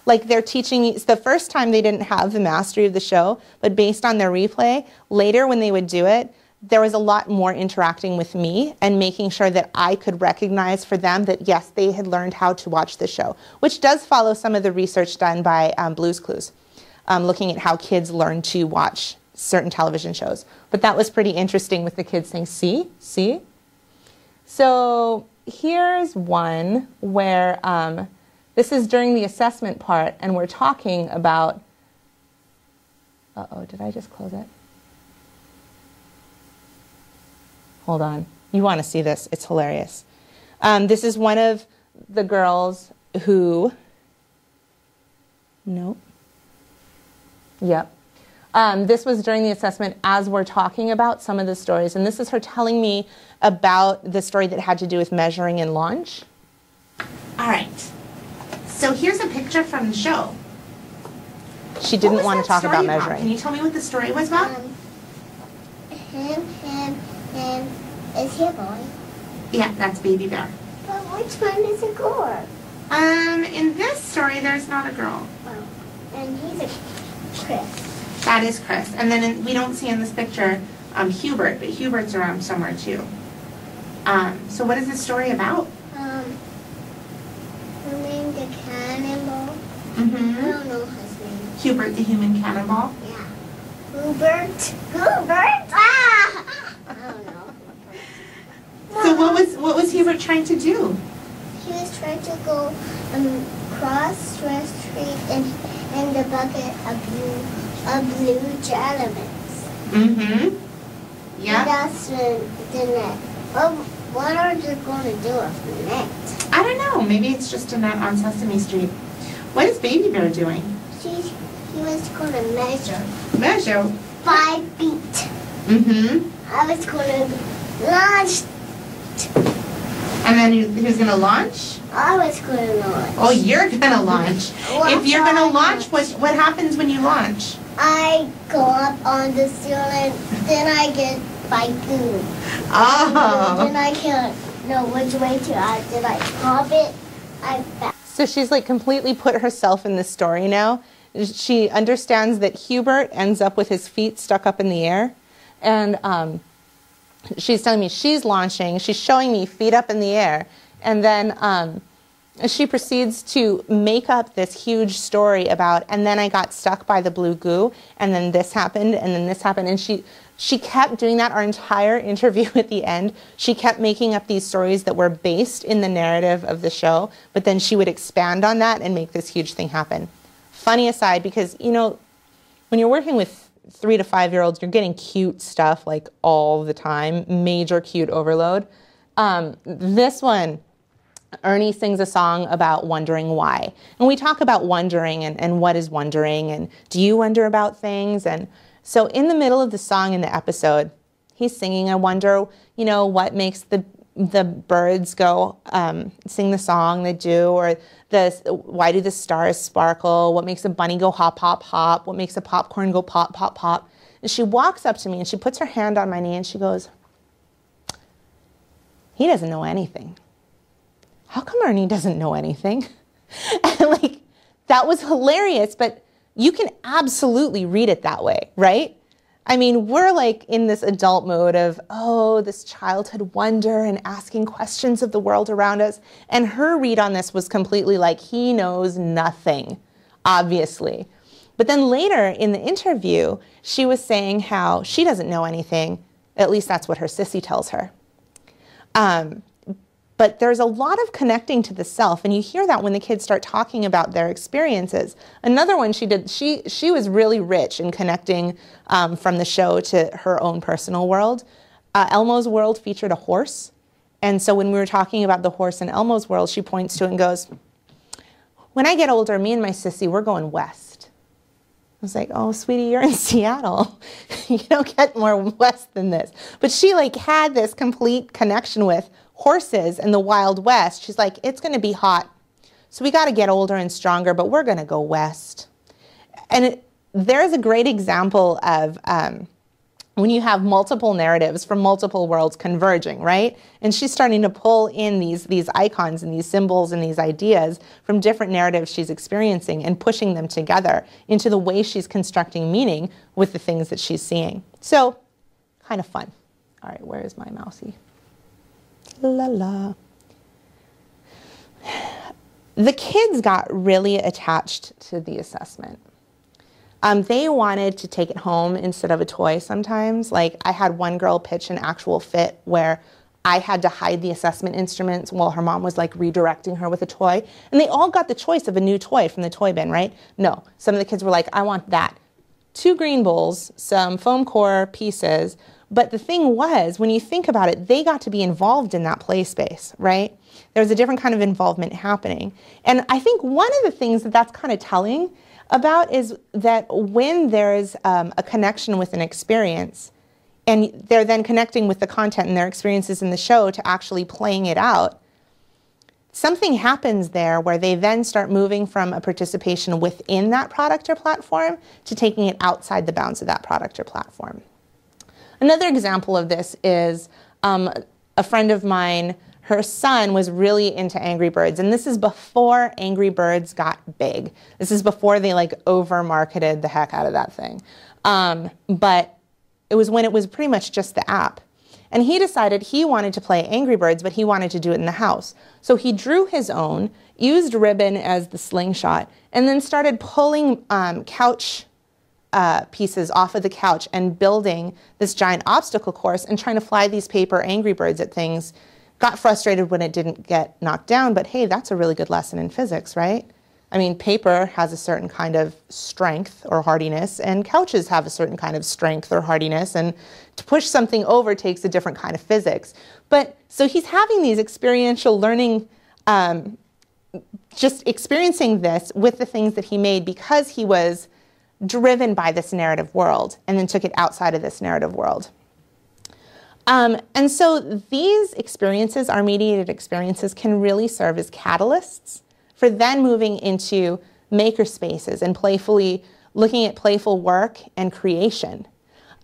Like they're teaching, it's the first time they didn't have the mastery of the show, but based on their replay, later when they would do it, there was a lot more interacting with me and making sure that I could recognize for them that yes, they had learned how to watch the show, which does follow some of the research done by Blue's Clues, looking at how kids learn to watch certain television shows. But that was pretty interesting with the kids saying, see, see? So here's one where this is during the assessment part, and we're talking about, uh-oh, did I just close it? Hold on. You want to see this. It's hilarious. This is one of the girls who, nope. Yep. This was during the assessment as we're talking about some of the stories. And this is her telling me about the story that had to do with measuring and launch. All right. So here's a picture from the show. She didn't want to talk about measuring. Can you tell me what the story was about? Him, is he a boy? Yeah, that's Baby Bear. But which one is a girl? In this story, there's not a girl. Oh, and he's a Chris. That is Chris. And then we don't see in this picture Hubert, but Hubert's around somewhere too. So what is this story about? Who named the cannibal? Mm-hmm. I don't know his name. Hubert the human cannibal? Yeah. Hubert? Ah! I don't know. So what was Hubert trying to do? He was trying to go cross Street in the bucket of blue jellies. Mm-hmm. Yeah. And that's the net. What are they going to do with the net? I don't know. Maybe it's just a net on Sesame Street. What is Baby Bear doing? He was going to measure. Measure? 5 feet. Mm-hmm. I was going to launch. And then he was going to launch? I was going to launch. Oh, you're going to launch. If you're going to launch, what happens when you launch? I go up on the ceiling, then I get baigoon. Oh. Then I can't know which way to act. Then I pop it, I back. So she's like completely put herself in this story now. She understands that Hubert ends up with his feet stuck up in the air. And she's telling me she's launching. She's showing me feet up in the air. And then she proceeds to make up this huge story about, and then I got stuck by the blue goo, and then this happened, and then this happened. And she kept doing that our entire interview at the end. She kept making up these stories that were based in the narrative of the show, but then she would expand on that and make this huge thing happen. Funny aside, because, you know, when you're working with 3 to 5-year-olds, you're getting cute stuff like all the time, major cute overload. This one, Ernie sings a song about wondering why. And we talk about wondering and what is wondering and do you wonder about things? And so in the middle of the song in the episode, he's singing, I wonder, you know, what makes the birds go sing the song they do, or why do the stars sparkle? What makes a bunny go hop, hop, hop? What makes a popcorn go pop, pop, pop? And she walks up to me and she puts her hand on my knee and she goes, he doesn't know anything. How come Ernie doesn't know anything? And like, that was hilarious, but you can absolutely read it that way, right? I mean, we're like in this adult mode of, oh, this childhood wonder and asking questions of the world around us. And her read on this was completely like, he knows nothing, obviously. But then later in the interview, she was saying how she doesn't know anything. At least that's what her sissy tells her. But there's a lot of connecting to the self, and you hear that when the kids start talking about their experiences. Another one she did, she was really rich in connecting from the show to her own personal world. Elmo's world featured a horse, and so when we were talking about the horse in Elmo's world, she points to it and goes, when I get older, me and my sissy, we're going west. I was like, oh, sweetie, you're in Seattle. You don't get more west than this. But she like had this complete connection with horses in the Wild West. She's like, it's going to be hot. So we got to get older and stronger, but we're going to go west. And there's a great example of when you have multiple narratives from multiple worlds converging, right? And she's starting to pull in these icons and these symbols and these ideas from different narratives she's experiencing and pushing them together into the way she's constructing meaning with the things that she's seeing. So, kind of fun. All right, where is my mousey? La la. The kids got really attached to the assessment. They wanted to take it home instead of a toy sometimes. Like, I had one girl pitch an actual fit where I had to hide the assessment instruments while her mom was like redirecting her with a toy. And they all got the choice of a new toy from the toy bin, right? No, some of the kids were like, I want that. 2 green bowls, some foam core pieces. But the thing was, when you think about it, they got to be involved in that play space, right? There was a different kind of involvement happening. And I think one of the things that's kind of telling about is that when there's a connection with an experience, and they're then connecting with the content and their experiences in the show to actually playing it out, something happens there where they then start moving from a participation within that product or platform to taking it outside the bounds of that product or platform. Another example of this is a friend of mine, her son was really into Angry Birds, and this is before Angry Birds got big. This is before they like over-marketed the heck out of that thing. But it was when it was pretty much just the app. And he decided he wanted to play Angry Birds, but he wanted to do it in the house. So he drew his own, used ribbon as the slingshot, and then started pulling couch pieces off of the couch and building this giant obstacle course and trying to fly these paper Angry Birds at things. Got frustrated when it didn't get knocked down, but hey, that's a really good lesson in physics, right? I mean, paper has a certain kind of strength or hardiness, and couches have a certain kind of strength or hardiness, and to push something over takes a different kind of physics. But so he's having these experiential learning, just experiencing this with the things that he made because he was driven by this narrative world and then took it outside of this narrative world. And so these experiences, our mediated experiences, can really serve as catalysts for then moving into maker spaces and playfully looking at playful work and creation.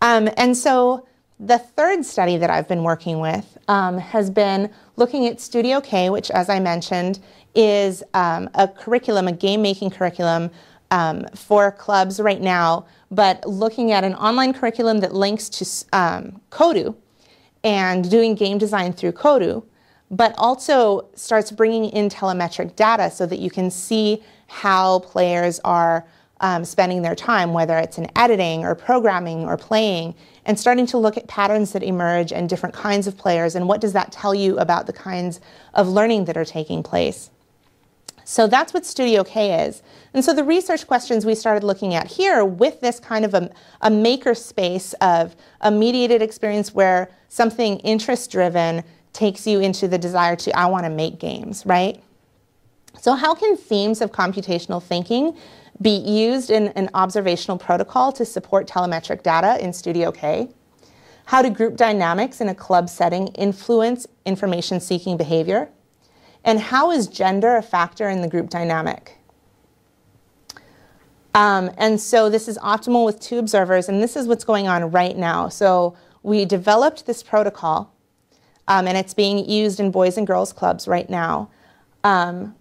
And so the third study that I've been working with has been looking at StudioK, which, as I mentioned, is a curriculum, a game-making curriculum for clubs right now, but looking at an online curriculum that links to Kodu, and doing game design through Kodu, but also starts bringing in telemetric data so that you can see how players are spending their time, whether it's in editing or programming or playing, and starting to look at patterns that emerge and different kinds of players, and what does that tell you about the kinds of learning that are taking place. So that's what StudioK is. And so the research questions we started looking at here with this kind of a maker space of a mediated experience where something interest-driven takes you into the desire to, I want to make games, right? So how can themes of computational thinking be used in an observational protocol to support telemetric data in StudioK? How do group dynamics in a club setting influence information-seeking behavior? And how is gender a factor in the group dynamic? And so this is optimal with 2 observers, and this is what's going on right now. So we developed this protocol, and it's being used in boys and girls clubs right now,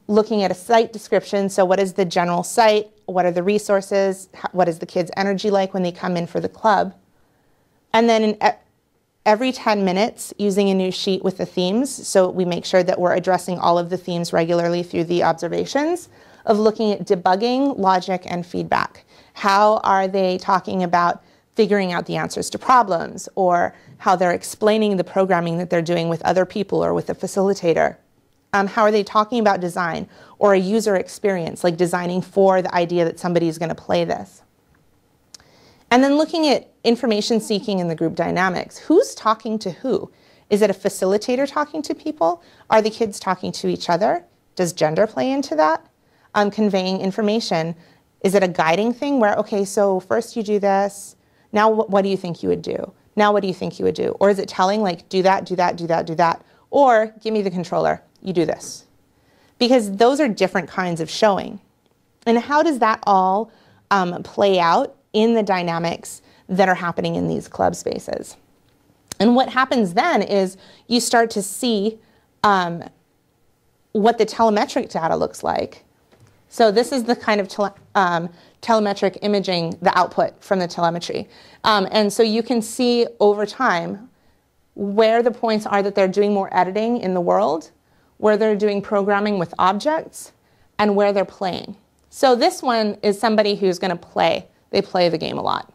looking at a site description. So what is the general site? What are the resources? What is the kids' energy like when they come in for the club? And then every 10 minutes, using a new sheet with the themes, so we make sure that we're addressing all of the themes regularly through the observations, of looking at debugging, logic, and feedback. How are they talking about figuring out the answers to problems, or how they're explaining the programming that they're doing with other people or with a facilitator? How are they talking about design or a user experience, like designing for the idea that somebody is going to play this? And then looking at information seeking in the group dynamics. Who's talking to who? Is it a facilitator talking to people? Are the kids talking to each other? Does gender play into that? Conveying information. Is it a guiding thing where, okay, so first you do this, now what do you think you would do? Now what do you think you would do? Or is it telling, like, do that, do that, do that, do that? Or give me the controller, you do this. Because those are different kinds of showing. And how does that all play out in the dynamics that are happening in these club spaces. And what happens then is you start to see what the telemetric data looks like. So this is the kind of telemetric imaging, the output from the telemetry. And so you can see over time where the points are that they're doing more editing in the world, where they're doing programming with objects, and where they're playing. So this one is somebody who's going to play. They play the game a lot.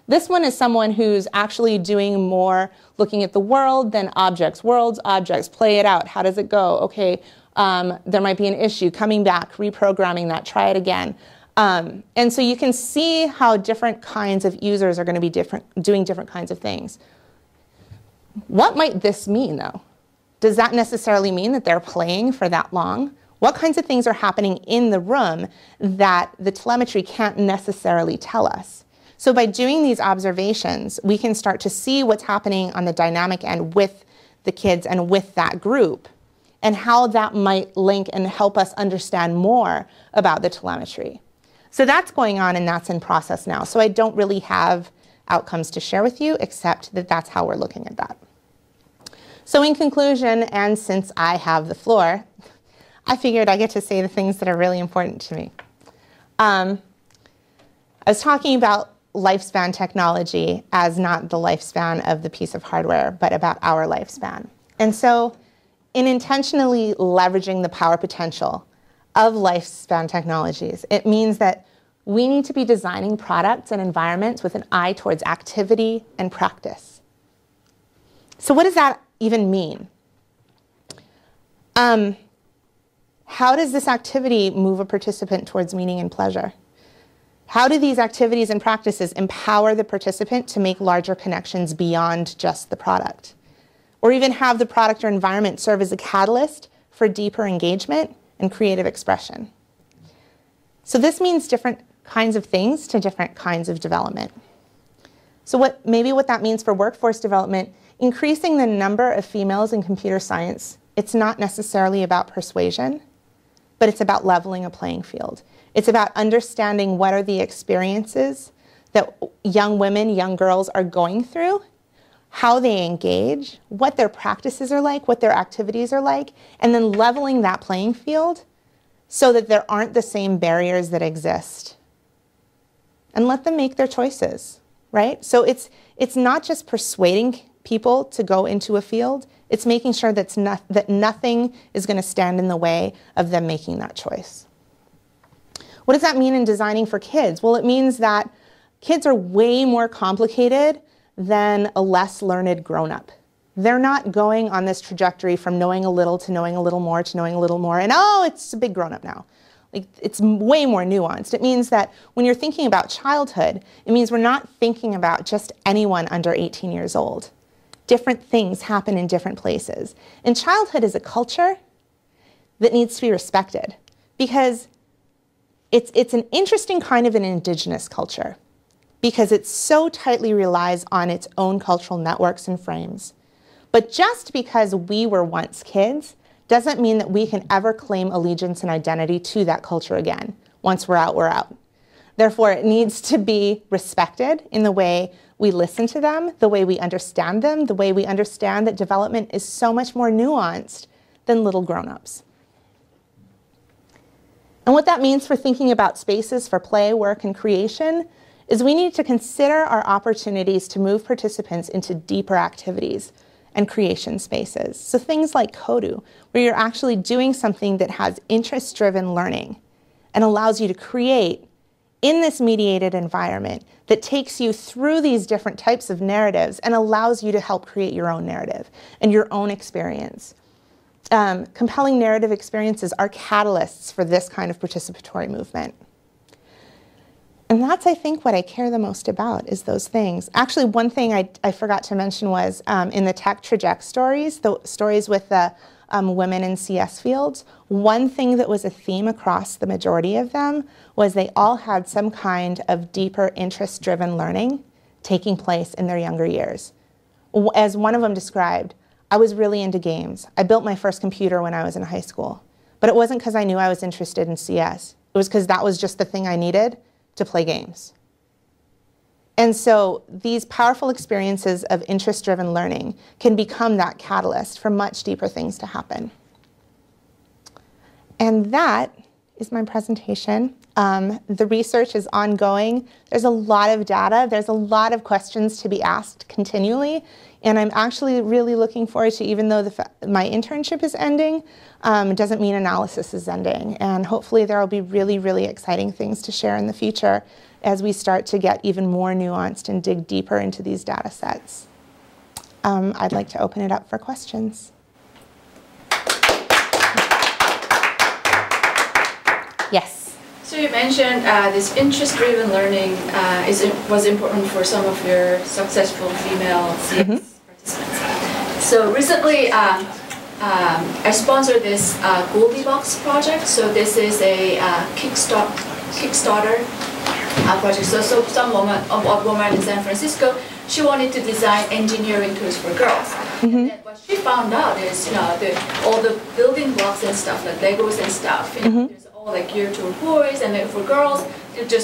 This one is someone who's actually doing more looking at the world than objects. Worlds, objects, play it out. How does it go? Okay, there might be an issue. Coming back, reprogramming that, try it again. And so you can see how different kinds of users are going to be doing different kinds of things. What might this mean, though? Does that necessarily mean that they're playing for that long? What kinds of things are happening in the room that the telemetry can't necessarily tell us? So by doing these observations, we can start to see what's happening on the dynamic end with the kids and with that group, and how that might link and help us understand more about the telemetry. So that's going on, and that's in process now. So I don't really have outcomes to share with you, except that that's how we're looking at that. So in conclusion, and since I have the floor, I figured I get to say the things that are really important to me. I was talking about lifespan technology as not the lifespan of the piece of hardware, but about our lifespan. And so in intentionally leveraging the power potential of lifespan technologies, it means that we need to be designing products and environments with an eye towards activity and practice. So what does that even mean? How does this activity move a participant towards meaning and pleasure? How do these activities and practices empower the participant to make larger connections beyond just the product? Or even have the product or environment serve as a catalyst for deeper engagement and creative expression? So this means different kinds of things to different kinds of development. So maybe what that means for workforce development, increasing the number of females in computer science, it's not necessarily about persuasion, but it's about leveling a playing field. It's about understanding what are the experiences that young women, young girls are going through, how they engage, what their practices are like, what their activities are like, and then leveling that playing field so that there aren't the same barriers that exist. And let them make their choices, right? So it's not just persuading people to go into a field, it's making sure that nothing is going to stand in the way of them making that choice. What does that mean in designing for kids? Well, it means that kids are way more complicated than a less learned grown-up. They're not going on this trajectory from knowing a little to knowing a little more to knowing a little more, and oh, it's a big grown-up now. Like, it's way more nuanced. It means that when you're thinking about childhood, it means we're not thinking about just anyone under 18 years old. Different things happen in different places. And childhood is a culture that needs to be respected because it's an interesting kind of an indigenous culture because it so tightly relies on its own cultural networks and frames. But just because we were once kids doesn't mean that we can ever claim allegiance and identity to that culture again. Once we're out, we're out. Therefore, it needs to be respected in the way we listen to them, the way we understand them, the way we understand that development is so much more nuanced than little grown-ups. And what that means for thinking about spaces for play, work, and creation is we need to consider our opportunities to move participants into deeper activities and creation spaces. So things like Kodu, where you're actually doing something that has interest-driven learning and allows you to create in this mediated environment that takes you through these different types of narratives and allows you to help create your own narrative and your own experience. Compelling narrative experiences are catalysts for this kind of participatory movement. And that's, I think, what I care the most about is those things. Actually, one thing I forgot to mention was in the tech trajectory stories, the stories with the women in CS fields, one thing that was a theme across the majority of them was they all had some kind of deeper interest-driven learning taking place in their younger years. As one of them described, I was really into games. I built my first computer when I was in high school, but it wasn't because I knew I was interested in CS. It was because that was just the thing I needed to play games. And so these powerful experiences of interest-driven learning can become that catalyst for much deeper things to happen. And that is my presentation. The research is ongoing. There's a lot of data. There's a lot of questions to be asked continually. And I'm actually really looking forward to, even though my internship is ending, it doesn't mean analysis is ending. And hopefully there will be really, really exciting things to share in the future as we start to get even more nuanced and dig deeper into these data sets. I'd like to open it up for questions. Yes? So you mentioned this interest-driven learning was important for some of your successful female CS participants. So recently, I sponsored this Goldilocks project. So this is a Kickstarter project. So some woman in San Francisco, she wanted to design engineering tools for girls. And then what she found out is, all the building blocks and stuff, like Legos and stuff, there's all like geared to boys, and then for girls,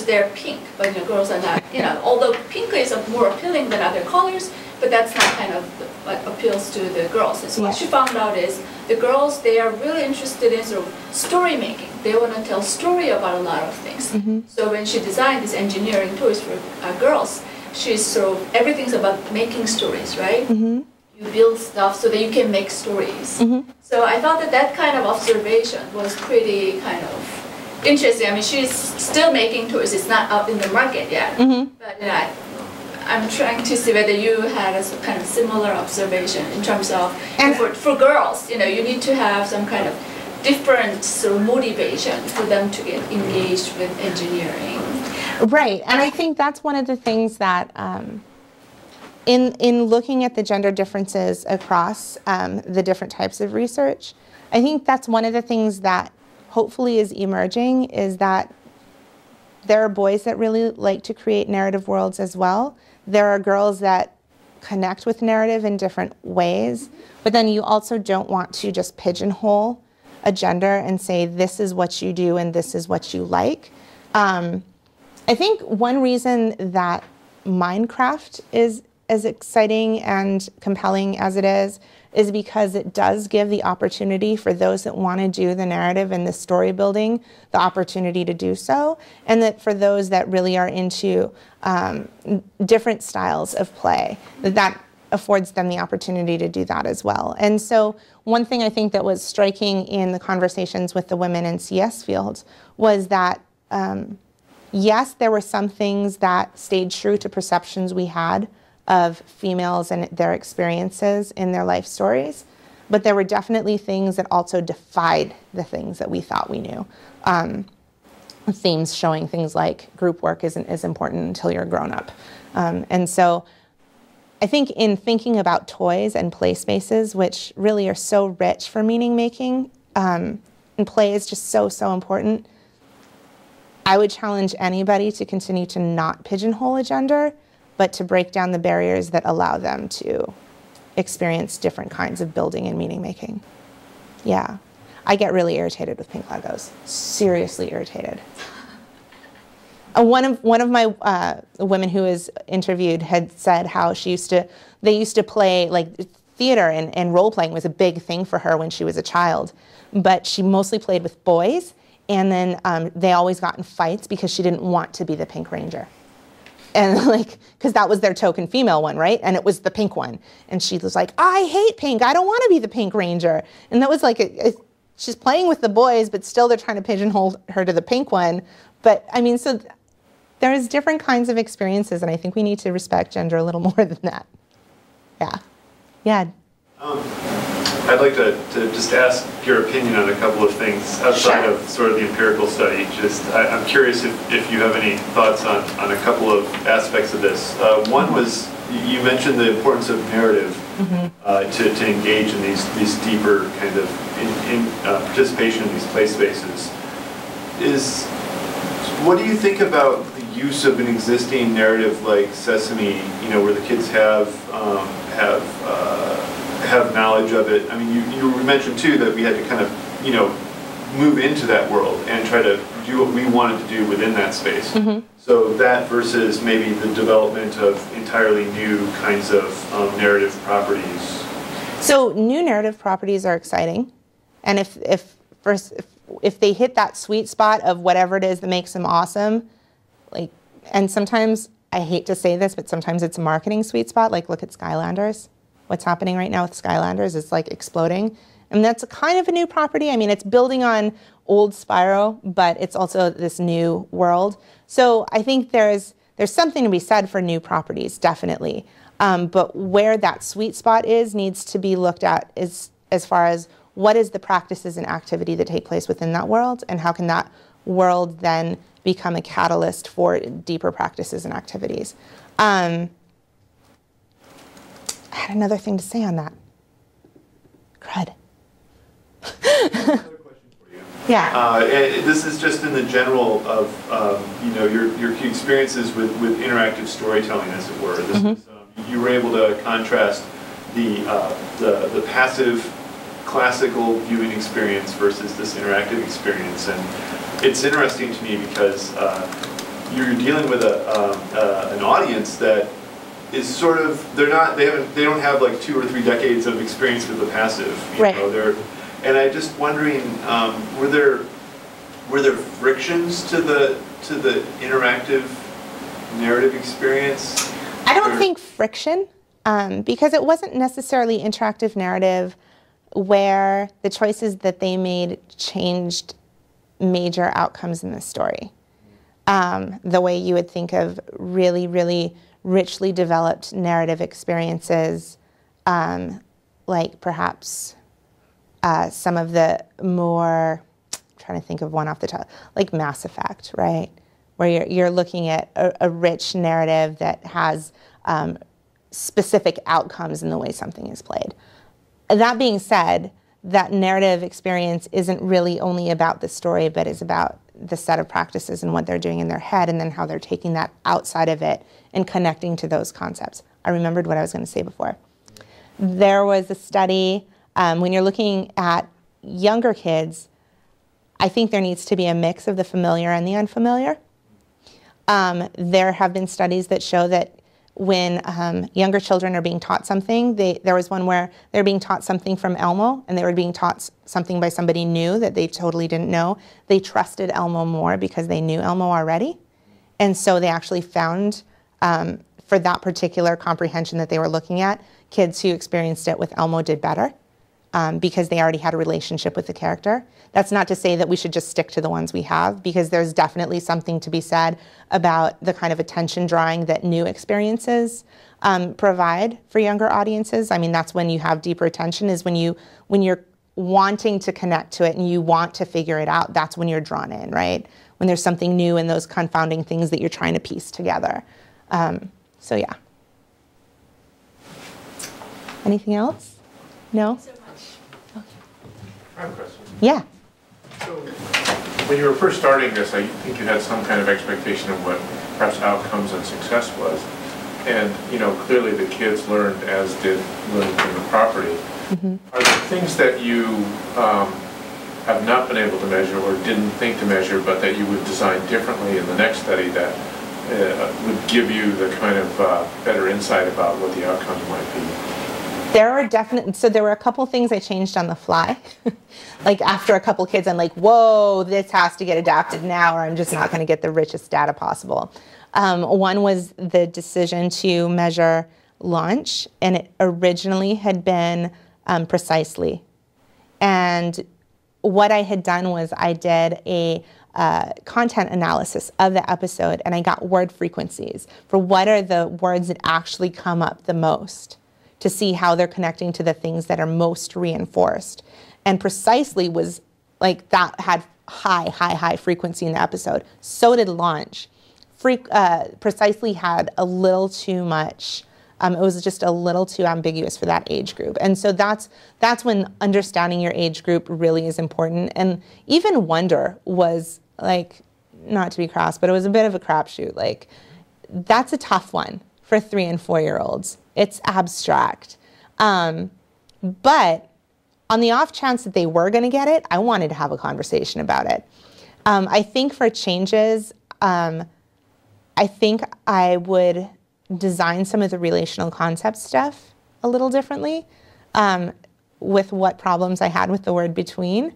they're pink, but girls are not, although pink is more appealing than other colors, but that's not kind of what appeals to the girls. And so what she found out is the girls, they are really interested in sort of story making. They want to tell story about a lot of things. So when she designed these engineering toys for girls, she's sort of, everything's about making stories, right? You build stuff so that you can make stories. So I thought that kind of observation was pretty kind of interesting. I mean, she's still making toys. It's not out in the market yet. But I'm trying to see whether you had a kind of similar observation in terms of, for girls, you need to have some kind of different sort of motivation for them to get engaged with engineering. Right, and I think that's one of the things that in looking at the gender differences across the different types of research, I think that's one of the things that hopefully is emerging, is that there are boys that really like to create narrative worlds as well. There are girls that connect with narrative in different ways, but then you also don't want to just pigeonhole a gender and say this is what you do and this is what you like. I think one reason that Minecraft is as exciting and compelling as it is because it does give the opportunity for those that want to do the narrative and the story building the opportunity to do so, and that for those that really are into different styles of play, that affords them the opportunity to do that as well. And so one thing I think that was striking in the conversations with the women in CS fields was that yes, there were some things that stayed true to perceptions we had of females and their experiences in their life stories, but there were definitely things that also defied the things that we thought we knew. Themes showing things like group work isn't as important until you're grown up. And so I think in thinking about toys and play spaces, which really are so rich for meaning making, and play is just so, so important, I would challenge anybody to continue to not pigeonhole a gender, but to break down the barriers that allow them to experience different kinds of building and meaning making. Yeah, I get really irritated with pink Legos, seriously irritated. One of my women who was interviewed had said how they used to play, like theater and role playing was a big thing for her when she was a child, but she mostly played with boys, and then they always got in fights because she didn't want to be the Pink Ranger. And because that was their token female one, right? And it was the pink one. And she was like, I hate pink. I don't want to be the Pink Ranger. And that was she's playing with the boys, but still they're trying to pigeonhole her to the pink one. But I mean, so there's different kinds of experiences, and I think we need to respect gender a little more than that. Yeah. Yeah. I'd like to just ask your opinion on a couple of things outside of sort of the empirical study. I'm curious if you have any thoughts on a couple of aspects of this. One was, you mentioned the importance of narrative to engage in these deeper kind of participation in these play spaces. What do you think about the use of an existing narrative like Sesame, where the kids have knowledge of it? I mean, you mentioned too that we had to kind of, move into that world and try to do what we wanted to do within that space. Mm-hmm. So that versus maybe the development of entirely new kinds of narrative properties. So new narrative properties are exciting, and if they hit that sweet spot of whatever it is that makes them awesome, like, and sometimes, I hate to say this, but sometimes it's a marketing sweet spot. Like, look at Skylanders. What's happening right now with Skylanders is like exploding. And that's a kind of a new property. I mean, it's building on old Spyro, but it's also this new world. So I think there's something to be said for new properties, definitely. But where that sweet spot is needs to be looked at as far as what is the practices and activity that take place within that world, and how can that world then become a catalyst for deeper practices and activities. I had another thing to say on that. Crud. Another question for you. Yeah. This is just in the general of your experiences with interactive storytelling, as it were. This is, you were able to contrast the passive classical viewing experience versus this interactive experience, and it's interesting to me because you're dealing with an audience that is sort of they don't have like 2 or 3 decades of experience with the passive. Right. And I'm just wondering, were there frictions to the interactive narrative experience? I don't think friction, because it wasn't necessarily interactive narrative where the choices that they made changed major outcomes in the story. The way you would think of really, really richly developed narrative experiences, like perhaps some of the more, I'm trying to think of one off the top, like Mass Effect, right? Where you're looking at a rich narrative that has specific outcomes in the way something is played. That being said, that narrative experience isn't really only about the story, but is about the set of practices and what they're doing in their head, and then how they're taking that outside of it and connecting to those concepts. I remembered what I was going to say before. There was a study, when you're looking at younger kids, I think there needs to be a mix of the familiar and the unfamiliar. There have been studies that show that when younger children are being taught something, there was one where they're being taught something from Elmo, and they were being taught something by somebody new that they totally didn't know. They trusted Elmo more because they knew Elmo already. And so they actually found, for that particular comprehension that they were looking at, kids who experienced it with Elmo did better because they already had a relationship with the character. That's not to say that we should just stick to the ones we have, because there's definitely something to be said about the kind of attention drawing that new experiences provide for younger audiences. I mean, that's when you have deeper attention, is when you're wanting to connect to it and you want to figure it out. That's when you're drawn in, right? When there's something new and those confounding things that you're trying to piece together. So yeah. Anything else? No? So much. I have a question. Yeah. So, when you were first starting this, I think you had some kind of expectation of what perhaps outcomes and success was. And, clearly the kids learned, as did learning from the property. Mm-hmm. Are there things that you have not been able to measure or didn't think to measure, but that you would design differently in the next study that would give you the kind of better insight about what the outcomes might be? There were a couple things I changed on the fly. Like after a couple kids, I'm like, whoa, this has to get adapted now, or I'm just not going to get the richest data possible. One was the decision to measure launch, and it originally had been precisely. And what I had done was I did a content analysis of the episode, and I got word frequencies for what are the words that actually come up the most, to see how they're connecting to the things that are most reinforced. And precisely was like, that had high frequency in the episode. So did launch. Precisely had a little too much. It was just a little too ambiguous for that age group. And so that's when understanding your age group really is important. And even Wonder was like, not to be crass, but it was a bit of a crapshoot. Like, that's a tough one for 3- and 4-year-olds. It's abstract. But on the off chance that they were going to get it, I wanted to have a conversation about it. I think for changes, I think I would design some of the relational concept stuff a little differently with what problems I had with the word between.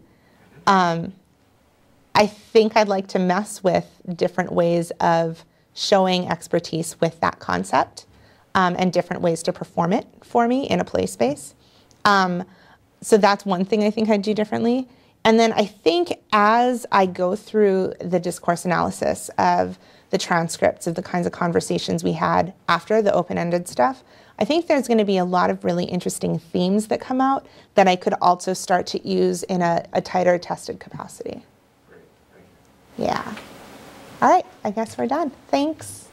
I think I'd like to mess with different ways of showing expertise with that concept and different ways to perform it for me in a play space. So that's one thing I think I'd do differently. And then I think as I go through the discourse analysis of the transcripts of the kinds of conversations we had after the open-ended stuff, I think there's going to be a lot of really interesting themes that come out that I could also start to use in a tighter tested capacity. Great, thank you. Yeah. All right, I guess we're done. Thanks.